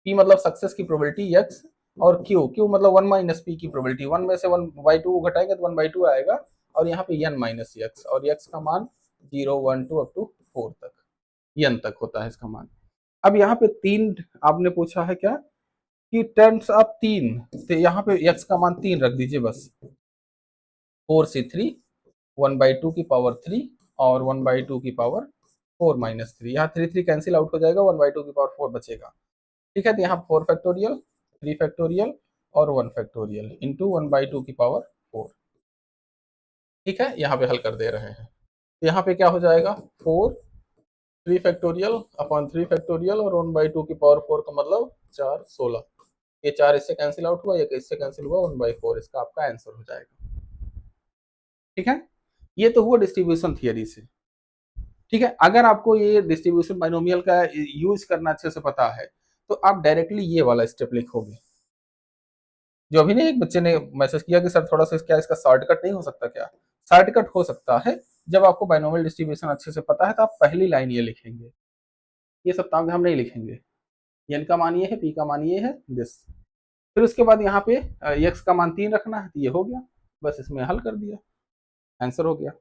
P मतलब सक्सेस की प्रोबेबिलिटी एक्स, और क्यू, क्यू मतलब 1 - पी की प्रोबेबिलिटी, 1 में से 1/2 घटाएंगे तो 1/2 आएगा, और यहाँ पे एन माइनस एक्स, और एक्स का मान 0 1 2 अप टू 4 तक, एन तक होता है इसका मान। अब यहाँ पे 3 आपने पूछा है क्या कि टर्म्स ऑफ 3, तो यहाँ पे एक्स का मान 3 रख दीजिए बस, 4 से 3, 1/2 की पावर 3 और 1/2 की पावर 4 - 3, यहाँ 3 कैंसिल आउट हो जाएगा, 1/2 की पावर 4 बचेगा, ठीक है। तो यहाँ 4 फैक्टोरियल, 3 फैक्टोरियल और 1 फैक्टोरियल इंटू 1/2 की पावर 4, ठीक है, यहाँ पे हल कर दे रहे हैं। तो यहाँ पे क्या हो जाएगा, 4 3 फैक्टोरियल अपॉन 3 फैक्टोरियल और 1/2 की पावर 4 का मतलब 4 16, ये 4 इससे कैंसिल आउट हुआ, एक इससे कैंसिल हुआ, 1/4 इसका आपका आंसर हो जाएगा, ठीक है। ये तो हुआ डिस्ट्रीब्यूशन थियरी से, ठीक है। अगर आपको ये डिस्ट्रीब्यूशन बाइनोमियल का यूज करना अच्छे से पता है, तो आप डायरेक्टली ये वाला स्टेप लिखोगे, जो अभी नहीं एक बच्चे ने मैसेज किया कि सर थोड़ा सा क्या इसका शॉर्टकट नहीं हो सकता, क्या शॉर्टकट हो सकता है, जब आपको बाइनोमियल डिस्ट्रीब्यूशन अच्छे से पता है तो आप पहली लाइन ये लिखेंगे, ये सब ताम हम नहीं लिखेंगे, एन का मान ये है, पी का मान ये है, दिस, फिर उसके बाद यहाँ पे एक्स का मान 3 रखना है, तो ये हो गया, बस इसमें हल कर दिया, आंसर हो गया।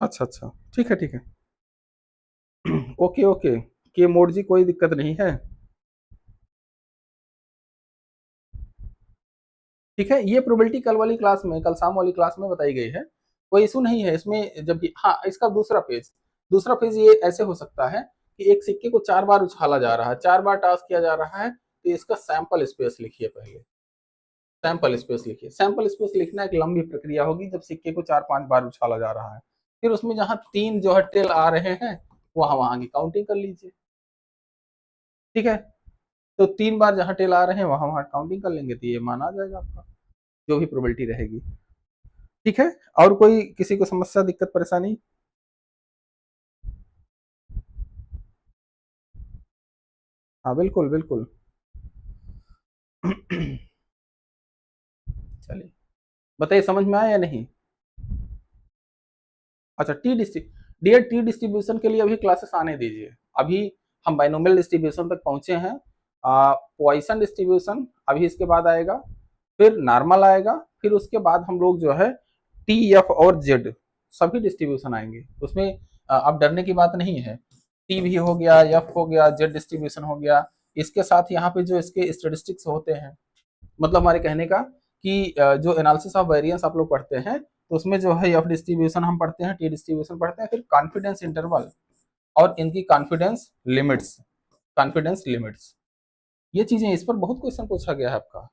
अच्छा अच्छा, ठीक है ठीक है। ओके ओके, के मोड जी कोई दिक्कत नहीं है, ठीक है। ये प्रोबेबिलिटी कल वाली क्लास में, कल शाम वाली क्लास में बताई गई है, कोई इशू नहीं है इसमें। जब भी हाँ, इसका दूसरा पेज, दूसरा पेज ये ऐसे हो सकता है कि एक सिक्के को 4 बार उछाला जा रहा है, 4 बार टास्क किया जा रहा है, तो इसका सैंपल स्पेस लिखिए पहले, सैंपल स्पेस लिखिए। सैंपल स्पेस लिखना एक लंबी प्रक्रिया होगी, जब सिक्के को 4 5 बार उछाला जा रहा है, फिर उसमें जहां 3 जो है टेल आ रहे हैं, वहां वहां की काउंटिंग कर लीजिए, ठीक है। तो 3 बार जहां टेल आ रहे हैं वहां वहां काउंटिंग कर लेंगे, तो ये मान आ जाएगा आपका, जो भी प्रोबेबिलिटी रहेगी, ठीक है। और कोई किसी को समस्या दिक्कत परेशानी। हाँ बिल्कुल बिल्कुल। चलिए बताइए, समझ में आया या नहीं। अच्छा, डियर टी डिस्ट्रीब्यूशन के लिए अभी क्लासेस आने दीजिए, अभी हम बाइनोमियल डिस्ट्रीब्यूशन तक पहुंचे हैं, पॉइसन डिस्ट्रीब्यूशन अभी इसके बाद आएगा, फिर नॉर्मल आएगा, फिर उसके बाद हम लोग जो है टी एफ और जेड सभी डिस्ट्रीब्यूशन आएंगे, उसमें अब डरने की बात नहीं है। टी भी हो गया, एफ हो गया, जेड डिस्ट्रीब्यूशन हो गया, इसके साथ यहाँ पे जो इसके स्टेटिस्टिक्स होते हैं, मतलब हमारे कहने का कि जो एनालिसिस ऑफ वेरिएंस आप लोग पढ़ते हैं, तो उसमें जो है एफ डिस्ट्रीब्यूशन हम पढ़ते हैं, टी डिस्ट्रीब्यूशन पढ़ते हैं, फिर कॉन्फिडेंस इंटरवल और इनकी कॉन्फिडेंस लिमिट्स, कॉन्फिडेंस लिमिट्स, ये चीजें, इस पर बहुत क्वेश्चन पूछा गया है आपका,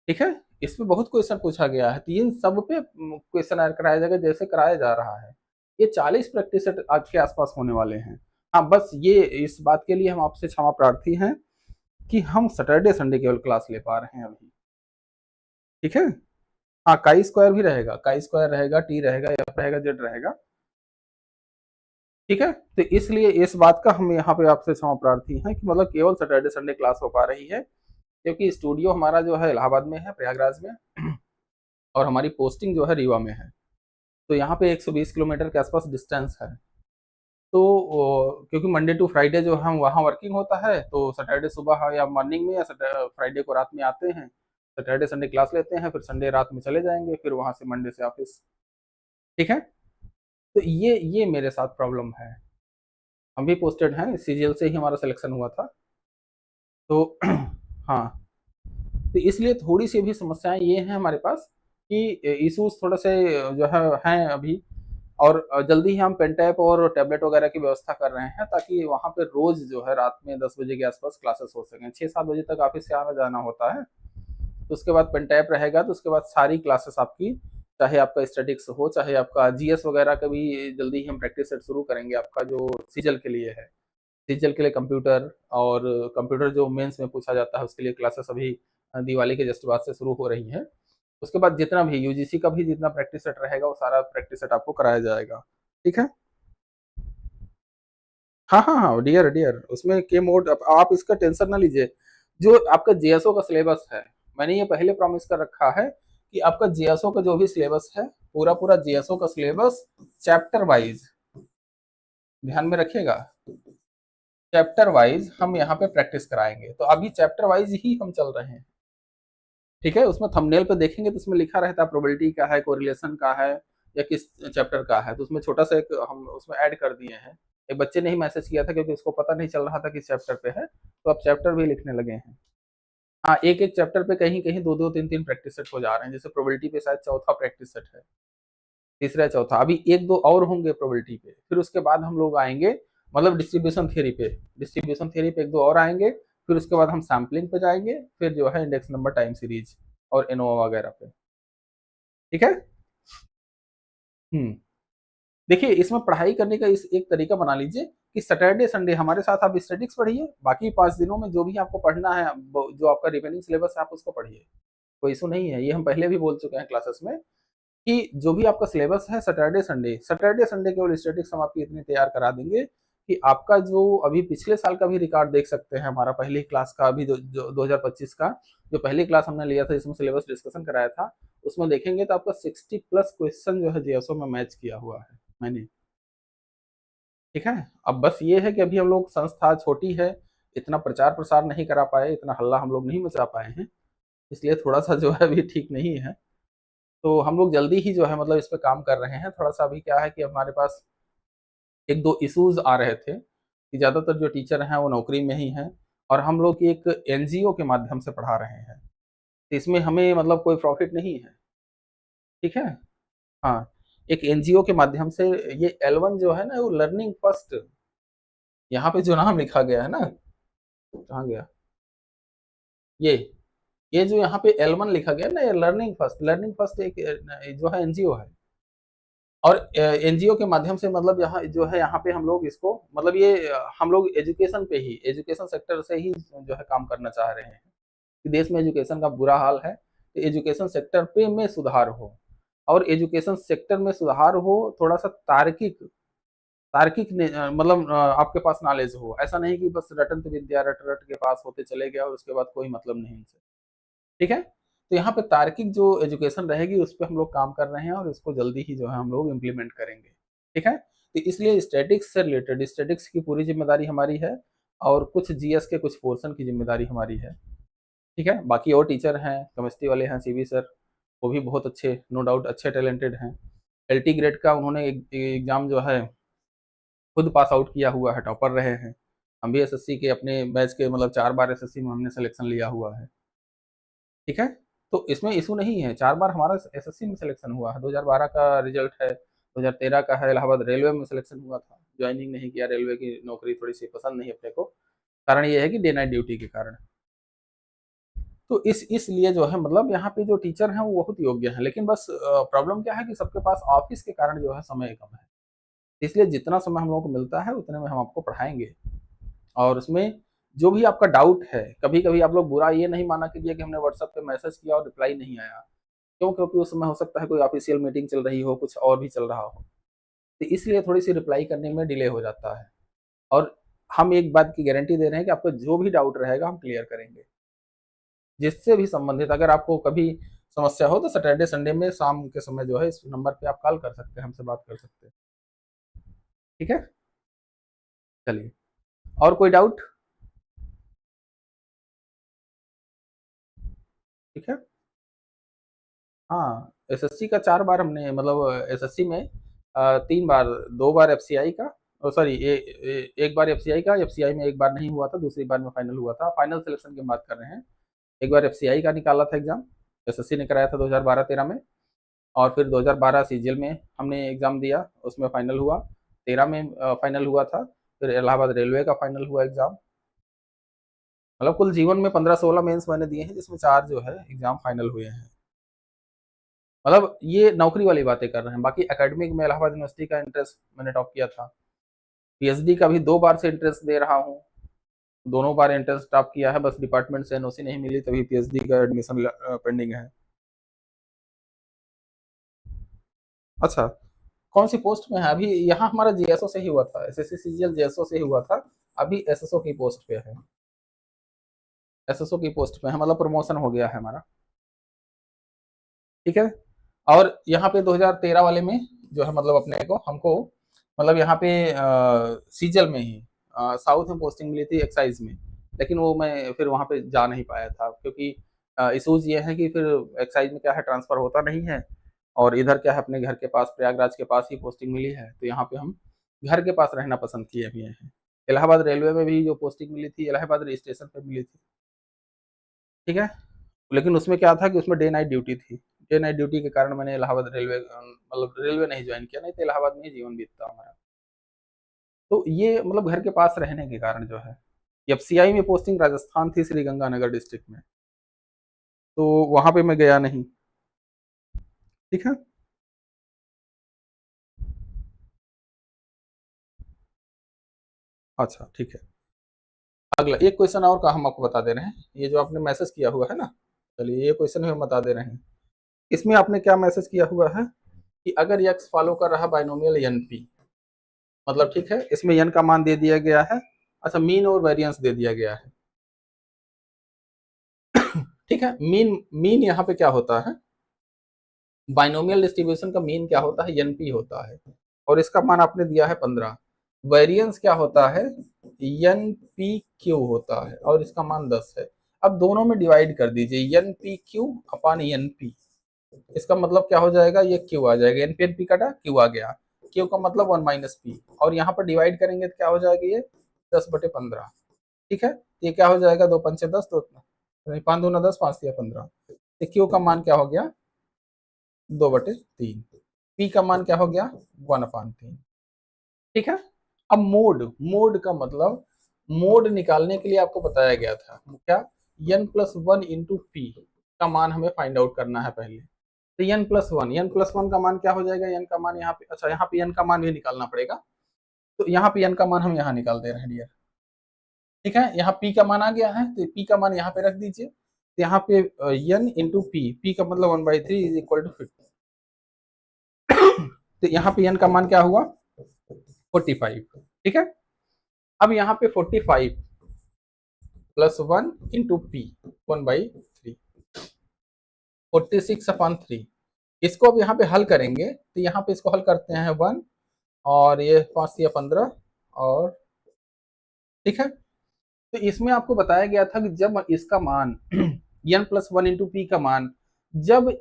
ठीक है, इस पे बहुत क्वेश्चन पूछा गया है, तो इन सब पे क्वेश्चन कराया जाएगा जैसे कराया जा रहा है। ये 40 प्रैक्टिस सेट आज के आसपास होने वाले हैं। हाँ, बस ये इस बात के लिए हम आपसे क्षमा प्रार्थी हैं कि हम सैटरडे संडे केवल क्लास ले पा रहे हैं अभी, ठीक है। हाँ, काई स्क्वायर भी रहेगा, काई स्क्वायर रहेगा, टी रहेगा, एफ रहेगा, जेड रहेगा, ठीक है। तो इसलिए इस बात का हम यहाँ पे आपसे क्षमा प्रार्थी हैं कि मतलब केवल सैटरडे संडे क्लास हो पा रही है, क्योंकि स्टूडियो हमारा जो है इलाहाबाद में है, प्रयागराज में, और हमारी पोस्टिंग जो है रीवा में है। तो यहाँ पे 120 किलोमीटर के आसपास डिस्टेंस है। तो क्योंकि मंडे टू फ्राइडे जो हम वहाँ वर्किंग होता है, तो सैटरडे सुबह या मॉर्निंग में या फ्राइडे को रात में आते हैं, सैटरडे संडे क्लास लेते हैं, फिर संडे रात में चले जाएंगे, फिर वहाँ से मंडे से ऑफिस, ठीक है। तो ये मेरे साथ प्रॉब्लम है। हम भी पोस्टेड हैं, सीजीएल से ही हमारा सिलेक्शन हुआ था, तो हाँ, तो इसलिए थोड़ी सी भी समस्याएं ये हैं हमारे पास कि इश्यूज थोड़े से जो है हैं अभी, और जल्दी ही हम पेन टैप और टैबलेट वगैरह की व्यवस्था कर रहे हैं, ताकि वहाँ पे रोज जो है रात में 10 बजे के आसपास क्लासेस हो सकें। 6-7 बजे तक ऑफिस से आना जाना होता है, तो उसके बाद पेन टैप रहेगा, तो उसके बाद सारी क्लासेस आपकी, चाहे आपका स्टैटिक्स हो, चाहे आपका जीएस वगैरह का भी जल्दी ही हम प्रैक्टिस सेट शुरू करेंगे, आपका जो सीजल के लिए है, सीजल के लिए कंप्यूटर, और कंप्यूटर जो मेंस में पूछा जाता है उसके लिए क्लासेस अभी दिवाली के जस्ट बाद से शुरू हो रही हैं। उसके बाद जितना भी यूजीसी का भी जितना प्रैक्टिस सेट रहेगा वो सारा प्रैक्टिस सेट आपको कराया जाएगा, ठीक है। हाँ हाँ हाँ, डियर डियर, उसमें के मोड आप इसका टेंशन ना लीजिए। जो आपका जेएसओ का सिलेबस है, मैंने ये पहले प्रॉमिस कर रखा है कि आपका जेएसओ का जो भी सिलेबस है, पूरा पूरा जेएसओ का सिलेबस चैप्टर वाइज, ध्यान में रखिएगा, चैप्टर वाइज हम यहाँ पे प्रैक्टिस कराएंगे। तो अभी चैप्टर वाइज ही हम चल रहे हैं, ठीक है। उसमें थंबनेल पे देखेंगे तो उसमें लिखा रहता है प्रोबेबिलिटी का है, कोरिलेशन का है, या किस चैप्टर का है, तो उसमें छोटा सा एक हम उसमें ऐड कर दिए हैं। एक बच्चे ने ही मैसेज किया था, क्योंकि उसको पता नहीं चल रहा था किस चैप्टर पे है, तो अब चैप्टर भी लिखने लगे हैं। हाँ, एक एक चैप्टर पे कहीं कहीं दो दो तीन तीन प्रैक्टिस सेट हो जा रहे हैं, जैसे प्रोबेबिलिटी पे शायद चौथा प्रैक्टिस सेट है, तीसरा चौथा, अभी एक दो और होंगे प्रोबेबिलिटी पे, फिर उसके बाद हम लोग आएंगे मतलब डिस्ट्रीब्यूशन थियरी पे, डिस्ट्रीब्यूशन थियरी पे एक दो और आएंगे, फिर उसके बाद हम सैम्पलिंग पे जाएंगे, फिर जो है इंडेक्स नंबर टाइम सीरीज और एनोवा वगैरह पे, ठीक है। हम्म, देखिए इसमें पढ़ाई करने का इस एक तरीका बना लीजिए कि सैटरडे संडे हमारे साथ आप स्टैटिक्स पढ़िए, बाकी 5 दिनों में जो भी आपको पढ़ना है, जो आपका रिमेनिंग सिलेबस है आप उसको पढ़िए, कोई इशू नहीं है। ये हम पहले भी बोल चुके हैं क्लासेस में कि जो भी आपका सिलेबस है सैटरडे संडे केवल स्टैटिक्स हम आपकी इतनी तैयार करा देंगे कि आपका जो अभी पिछले साल का भी रिकॉर्ड देख सकते हैं, हमारा पहली क्लास का अभी जो 2025 का जो पहली क्लास हमने लिया था जिसमें सिलेबस डिस्कशन कराया था, उसमें देखेंगे तो आपका 60+ क्वेश्चन जो है जेएसओ में मैच किया हुआ है मैंने, ठीक है। अब बस ये है कि अभी हम लोग संस्था छोटी है, इतना प्रचार प्रसार नहीं करा पाए, इतना हल्ला हम लोग नहीं मचा पाए हैं, इसलिए थोड़ा सा जो है अभी ठीक नहीं है। तो हम लोग जल्दी ही जो है मतलब इस पे काम कर रहे हैं। थोड़ा सा अभी क्या है कि हमारे पास एक दो इश्यूज आ रहे थे कि ज़्यादातर जो टीचर हैं वो नौकरी में ही हैं, और हम लोग एक एनजीओ के माध्यम से पढ़ा रहे हैं, तो इसमें हमें मतलब कोई प्रॉफिट नहीं है, ठीक है। हाँ, एक एनजीओ के माध्यम से, ये L1 जो है ना वो लर्निंग फर्स्ट, यहाँ पे जो नाम लिखा गया है ना, कहाँ गया ये ये जो यहाँ पे L1 लिखा गया ना, ये लर्निंग फर्स्ट एक जो है एनजीओ है, और एनजीओ के माध्यम से मतलब यहाँ जो है यहाँ पे हम लोग इसको मतलब ये हम लोग एजुकेशन पे ही, एजुकेशन सेक्टर से ही जो है काम करना चाह रहे हैं कि देश में एजुकेशन का बुरा हाल है, तो एजुकेशन सेक्टर पे में सुधार हो, और एजुकेशन सेक्टर में सुधार हो थोड़ा सा तार्किक, मतलब आपके पास नॉलेज हो, ऐसा नहीं कि बस रटन विद्या रट रट के पास होते चले गया और उसके बाद कोई मतलब नहीं इनसे, ठीक है। तो यहाँ पे तार्किक जो एजुकेशन रहेगी उस पर हम लोग काम कर रहे हैं, और इसको जल्दी ही जो है हम लोग इम्प्लीमेंट करेंगे, ठीक है। तो इसलिए स्टैटिक्स से रिलेटेड स्टैटिक्स की पूरी जिम्मेदारी हमारी है, और कुछ जीएस के कुछ पोर्शन की जिम्मेदारी हमारी है, ठीक है। बाकी और टीचर हैं, केमिस्ट्री वाले हैं सीवी सर, वो भी बहुत अच्छे, नो डाउट अच्छे टैलेंटेड हैं। एलटी ग्रेड का उन्होंने एग्जाम जो है खुद पास आउट किया हुआ है, टॉपर रहे हैं। हम भी एसएससी के अपने बैच के मतलब 4 बार एसएससी में हमने सिलेक्शन लिया हुआ है, ठीक है। तो इसमें इशू नहीं है, 4 बार हमारा एसएससी में सिलेक्शन हुआ है, 2012 का रिजल्ट है, 2013 का है, इलाहाबाद रेलवे में सिलेक्शन हुआ था, ज्वाइनिंग नहीं किया, रेलवे की नौकरी थोड़ी सी पसंद नहीं अपने को, कारण ये है कि डे नाइट ड्यूटी के कारण। तो इसलिए जो है मतलब यहाँ पे जो टीचर हैं वो बहुत योग्य हैं, लेकिन बस प्रॉब्लम क्या है कि सबके पास ऑफिस के कारण जो है समय कम है, इसलिए जितना समय हम लोगों को मिलता है उतने में हम आपको पढ़ाएंगे। और उसमें जो भी आपका डाउट है, कभी कभी आप लोग बुरा ये नहीं माना कीजिए कि हमने व्हाट्सएप पे मैसेज किया और रिप्लाई नहीं आया, क्यों? क्योंकि उस समय हो सकता है कोई ऑफिशियल मीटिंग चल रही हो, कुछ और भी चल रहा हो, तो इसलिए थोड़ी सी रिप्लाई करने में डिले हो जाता है। और हम एक बात की गारंटी दे रहे हैं कि आपका जो भी डाउट रहेगा हम क्लियर करेंगे, जिससे भी संबंधित। अगर आपको कभी समस्या हो तो सैटरडे संडे में शाम के समय जो है इस नंबर पे आप कॉल कर सकते हैं, हमसे बात कर सकते हैं। ठीक है, चलिए, और कोई डाउट? ठीक है। हाँ, एसएससी का 4 बार हमने मतलब एसएससी में 3 बार, 2 बार एफसीआई का, सॉरी एक बार एफसीआई का, एफसीआई में एक बार नहीं हुआ था, दूसरी बार में फाइनल हुआ था। फाइनल सिलेक्शन की बात कर रहे हैं। एक बार एफसीआई का निकाला था एग्जाम, एसएससी ने कराया था 2012-13 में, और फिर 2012 सीजीएल में हमने एग्जाम दिया, उसमें फाइनल हुआ। 13 में फाइनल हुआ था। फिर इलाहाबाद रेलवे का फाइनल हुआ एग्जाम। मतलब कुल जीवन में 15-16 मेंस मैंने दिए हैं, जिसमें 4 जो है एग्जाम फाइनल हुए हैं। मतलब ये नौकरी वाली बातें कर रहे हैं। बाकी एकेडमिक में इलाहाबाद यूनिवर्सिटी का इंटरेस्ट मैंने टॉप किया था। पीएचडी का भी 2 बार से इंटरेस्ट दे रहा हूँ, दोनों बार इंटरेस्ट टॉप किया है, बस डिपार्टमेंट से एनओसी नहीं मिली, तभी पीएचडी का एडमिशन पेंडिंग है। अच्छा, कौन सी पोस्ट में है अभी? यहाँ हमारा जीएसओ से ही हुआ था, एसएससी सीजीएल जीएसओ से ही हुआ था। अभी एसएसओ की पोस्ट पे है, एसएसओ की पोस्ट पे है, मतलब प्रमोशन हो गया है हमारा। ठीक है। और यहाँ पे 2013 वाले में जो है मतलब अपने को हमको मतलब यहाँ पे सीजल में ही साउथ में पोस्टिंग मिली थी एक्साइज में, लेकिन वो मैं फिर वहाँ पे जा नहीं पाया था, क्योंकि इशूज ये है कि फिर एक्साइज में क्या है ट्रांसफर होता नहीं है, और इधर क्या है अपने घर के पास प्रयागराज के पास ही पोस्टिंग मिली है, तो यहाँ पे हम घर के पास रहना पसंद किए हुए हैं। इलाहाबाद रेलवे में भी जो पोस्टिंग मिली थी इलाहाबाद स्टेशन पे मिली थी। ठीक है, लेकिन उसमें क्या था कि उसमें डे नाइट ड्यूटी थी, डे नाइट ड्यूटी के कारण मैंने इलाहाबाद रेलवे मतलब रेलवे नहीं ज्वाइन किया, नहीं तो इलाहाबाद में ही जीवन बीतता हमारा। तो ये मतलब घर के पास रहने के कारण जो है, एफसीआई में पोस्टिंग राजस्थान थी, श्री गंगानगर डिस्ट्रिक्ट में, तो वहां पे मैं गया नहीं। ठीक है। अच्छा ठीक है, अगला एक क्वेश्चन और का हम आपको बता दे रहे हैं, ये जो आपने मैसेज किया हुआ है ना, चलिए ये क्वेश्चन भी हम बता दे रहे हैं। इसमें आपने क्या मैसेज किया हुआ है कि अगर यक्स फॉलो कर रहा बाइनोमियल एनपी, मतलब ठीक है, इसमें एन का मान दे दिया गया है, अच्छा मीन और वेरिएंस दे दिया गया है। ठीक है, मीन मीन यहाँ पे क्या होता है, बाइनोमियल डिस्ट्रीब्यूशन का मीन क्या होता है, एनपी होता है, और इसका मान आपने दिया है 15। वेरिएंस क्या होता है, एन पी क्यू होता है, और इसका मान 10 है। अब दोनों में डिवाइड कर दीजिए, N P Q upon N P, इसका मतलब क्या हो जाएगा, ये क्यू आ जाएगा, एन पी एन पी कटा क्यू आ गया, क्यू का मतलब 1 माइनस पी, और यहाँ पर डिवाइड करेंगे तो क्या हो जाएगा, ये 10/15। ठीक है, ये क्या हो जाएगा, 2 पंचे 10, 2 5 दूना 10, 5 दिया 15, तो क्यू का मान क्या हो गया, 2/3। पी का मान क्या हो गया, 1/3। ठीक है। अब मोड, मोड का मतलब, मोड निकालने के लिए आपको बताया गया था क्या, n+1 इंटू पी का मान हमें फाइंड आउट करना है पहले। तो n+1 का मान क्या हो जाएगा, n का मान यहाँ पे, अच्छा यहाँ पे n का मान भी निकालना पड़ेगा, तो यहाँ पे n का मान हम यहाँ निकाल दे रहे हैं डियर। ठीक है, यहाँ p का मान आ गया है, तो p का मान यहाँ पे रख दीजिए, तो यहाँ पे n इंटू पी का मतलब 1/3 इज इक्वल टू 50। तो यहाँ पे n का मान क्या हुआ, 45। ठीक है, अब यहाँ पे 45 प्लस 1 इंटू पी 1/3, 46/3। इसको अब यहाँ पे हल करेंगे, तो यहाँ पे इसको हल करते हैं 1 और ये 5 या 15, और ठीक है। तो इसमें आपको बताया गया था कि जब इसका मान n+1 इंटू पी का मान जब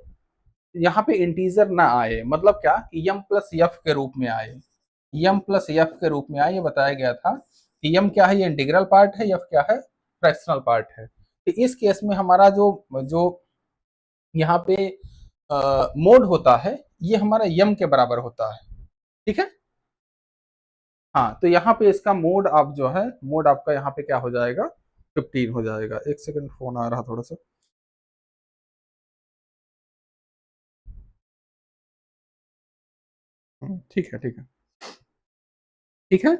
यहाँ पे इंटीजर ना आए, मतलब क्या कि m+f के रूप में आए, m+f के रूप में आए, ये बताया गया था कि m क्या है, ये इंटीग्रल पार्ट है, f क्या है, फ्रैक्शनल पार्ट है। तो इस केस में हमारा जो जो यहाँ पे मोड होता है, ये हमारा m के बराबर होता है। ठीक है, हाँ, तो यहाँ पे इसका मोड आप जो है, मोड आपका यहाँ पे क्या हो जाएगा, 15 हो जाएगा। एक सेकंड, फोन आ रहा थोड़ा सा। ठीक है, ठीक है, ठीक है।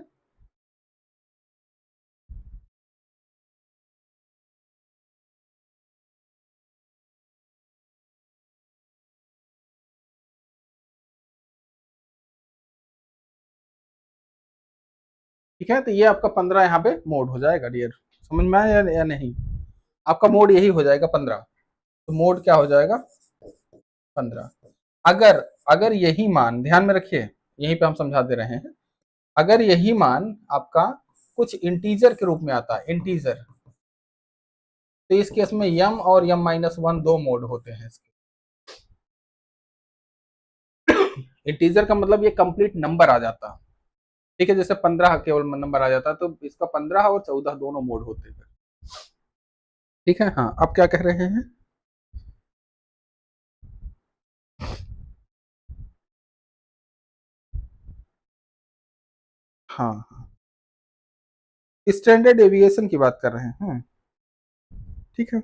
ठीक है, तो ये आपका 15 यहाँ पे मोड हो जाएगा डियर। समझ में आया या नहीं? आपका मोड यही हो जाएगा 15। तो मोड क्या हो जाएगा, 15। अगर अगर यही मान ध्यान में रखिए, यहीं पे हम समझा दे रहे हैं, अगर यही मान आपका कुछ इंटीजर के रूप में आता है, इंटीजर, तो इस केस में यम और यम माइनस वन दो मोड होते हैं इसके। इंटीजर का मतलब ये कंप्लीट नंबर आ जाता। ठीक है, जैसे 15 केवल नंबर आ जाता, तो इसका 15 और 14 दोनों मोड होते हैं। ठीक है, हाँ, अब क्या कह रहे हैं? हाँ, हाँ, स्टैंडर्ड एविएशन की बात कर रहे हैं। ठीक है,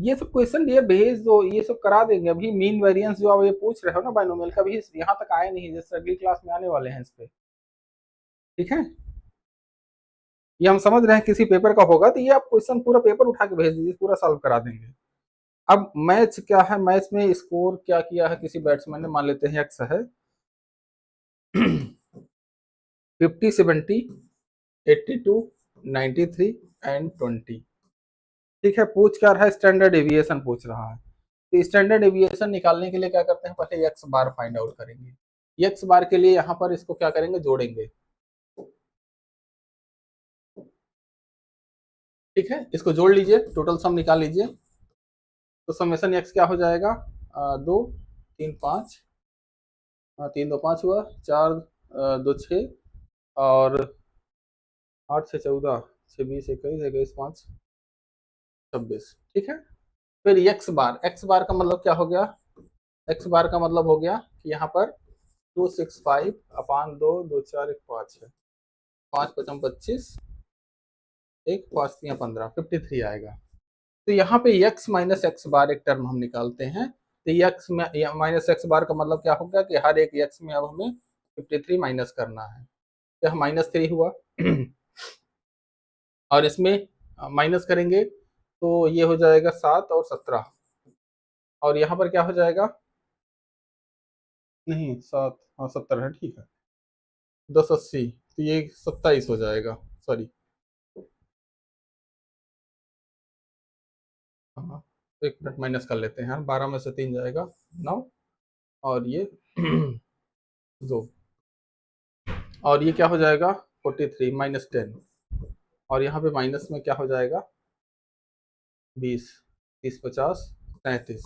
ये सब क्वेश्चन डियर भेज दो, ये सब करा देंगे। अभी मीन वेरिएंस जो आप ये पूछ रहे हो ना बाइनोमियल का, भी यहाँ तक आए नहीं, जैसे अगली क्लास में आने वाले हैं इस पे। ठीक है, ये हम समझ रहे हैं किसी पेपर का होगा, तो ये आप क्वेश्चन पूरा पेपर उठा के भेज दीजिए, पूरा सॉल्व करा देंगे। अब मैच क्या है, मैच में स्कोर क्या किया है किसी बैट्समैन ने, मान लेते हैं एक्स है 50, 70, 82, 93 एंड 20। ठीक है, पूछ क्या रहा है, स्टैंडर्ड एविएशन पूछ रहा है। तो स्टैंडर्ड एविएशन निकालने के लिए क्या करते हैं, पहले एक्स बार फाइंड आउट करेंगे। एक्स बार के लिए यहाँ पर इसको क्या करेंगे, जोड़ेंगे। ठीक है, इसको जोड़ लीजिए, टोटल सम निकाल लीजिए। तो समेशन एक्स क्या हो जाएगा, 2, 3, 5, 3, 2, 5 हुआ, 4, 2, 6, और 8 से 14, 6, 20, 21, 21, 5, 26। ठीक है, फिर एक्स बार का मतलब क्या हो गया, एक्स बार का मतलब हो गया कि यहाँ पर 265/2, 2, 4, 1, 5 है, 5, 5, 25, 1, 5, 3, 15, 53 आएगा। तो यहाँ पे x माइनस एक्स बार एक टर्म हम निकालते हैं। तो x में माइनस एक्स बार का मतलब क्या होगा कि हर एक x में अब हमें 53 माइनस करना है। तो -3 हुआ और इसमें माइनस करेंगे तो ये हो जाएगा 7 और 17, और यहाँ पर क्या हो जाएगा, नहीं 7, हाँ 70 है, ठीक है, 10, 80, तो ये 27 हो जाएगा, सॉरी। हाँ, 1 मिनट माइनस कर लेते हैं, 12 में से 3 जाएगा 9, और ये 2, और ये क्या हो जाएगा 43 -10, और यहाँ पे माइनस में क्या हो जाएगा 20, 30, 50, 37।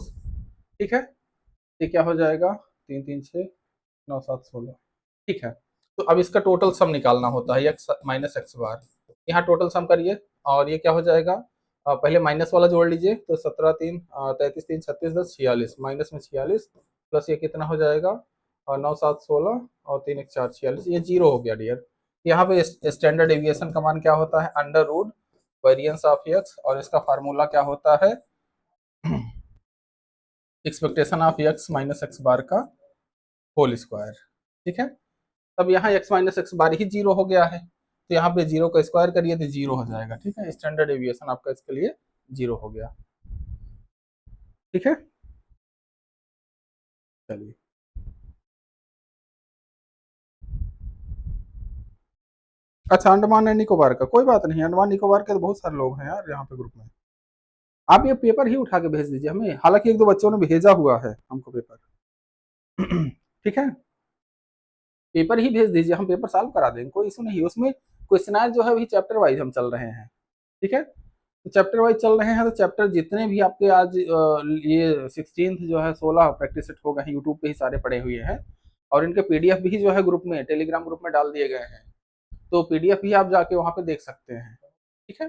ठीक है, ये क्या हो जाएगा 3, 3, 6, 9, 7, 16। ठीक है, तो अब इसका टोटल सम निकालना होता है, एक्स माइनस एक्स बार। यहाँ टोटल सम करिए, और ये क्या हो जाएगा, पहले माइनस वाला जोड़ लीजिए, तो 17, 3, 33, 3, 36, 10, 46, माइनस में 46, प्लस ये कितना हो जाएगा, और 9, 7, 16, और 3, 1, 4, 46, ये जीरो हो गया डियर। यहाँ पे स्टैंडर्ड एविएशन का मान क्या होता है, under root variance of X, और इसका फार्मूला क्या होता है, expectation of X minus X bar का होल स्क्वायर। ठीक है, तब यहाँ x माइनस एक्स बार ही जीरो हो गया है, तो यहाँ पे जीरो का स्क्वायर करिए तो जीरो हो जाएगा। ठीक है, स्टैंडर्ड एविएशन आपका इसके लिए जीरो हो गया। ठीक है, चलिए। अच्छा, अंडमान एंड निकोबार का कोई बात नहीं, अंडमान निकोबार के तो बहुत सारे लोग हैं यार यहाँ पे ग्रुप में। आप ये पेपर ही उठा के भेज दीजिए हमें, हालांकि एक दो बच्चों ने भेजा हुआ है हमको पेपर। ठीक है, पेपर ही भेज दीजिए, हम पेपर सॉल्व करा देंगे, कोई इशू नहीं उसमें। क्वेश्चन जो है वही चैप्टर वाइज हम चल रहे हैं। ठीक है, तो चैप्टर वाइज चल रहे हैं, तो चैप्टर जितने भी आपके आज ये 16 जो है 16 प्रैक्टिस सेट हो गए हैं, यूट्यूब पे ही सारे पड़े हुए हैं, और इनके पीडीएफ भी जो है ग्रुप में, टेलीग्राम ग्रुप में डाल दिए गए हैं, तो पीडीएफ भी आप जाके वहां पे देख सकते हैं। ठीक है,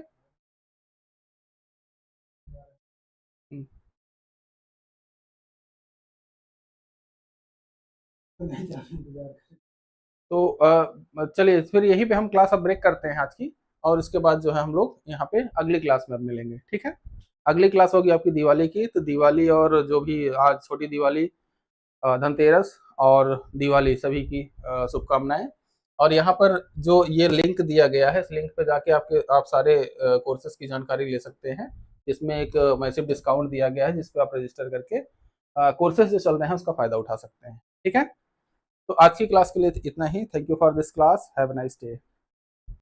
हम्म। तो तो चलिए फिर यहीं पे हम क्लास अब ब्रेक करते हैं आज की, और उसके बाद जो है हम लोग यहाँ पे अगली क्लास में अब मिलेंगे, ठीक है। अगली क्लास होगी आपकी दिवाली की, तो दिवाली और जो भी आज छोटी दिवाली, धनतेरस और दिवाली सभी की शुभकामनाएं। और यहाँ पर जो ये लिंक दिया गया है, इस लिंक पे जाके आप सारे कोर्सेज की जानकारी ले सकते हैं। इसमें एक मैसिव डिस्काउंट दिया गया है, जिसपे आप रजिस्टर करके कोर्सेज जो चल रहे हैं उसका फायदा उठा सकते हैं, ठीक है। तो आज की क्लास के लिए इतना ही। Thank you for this class, have a nice day.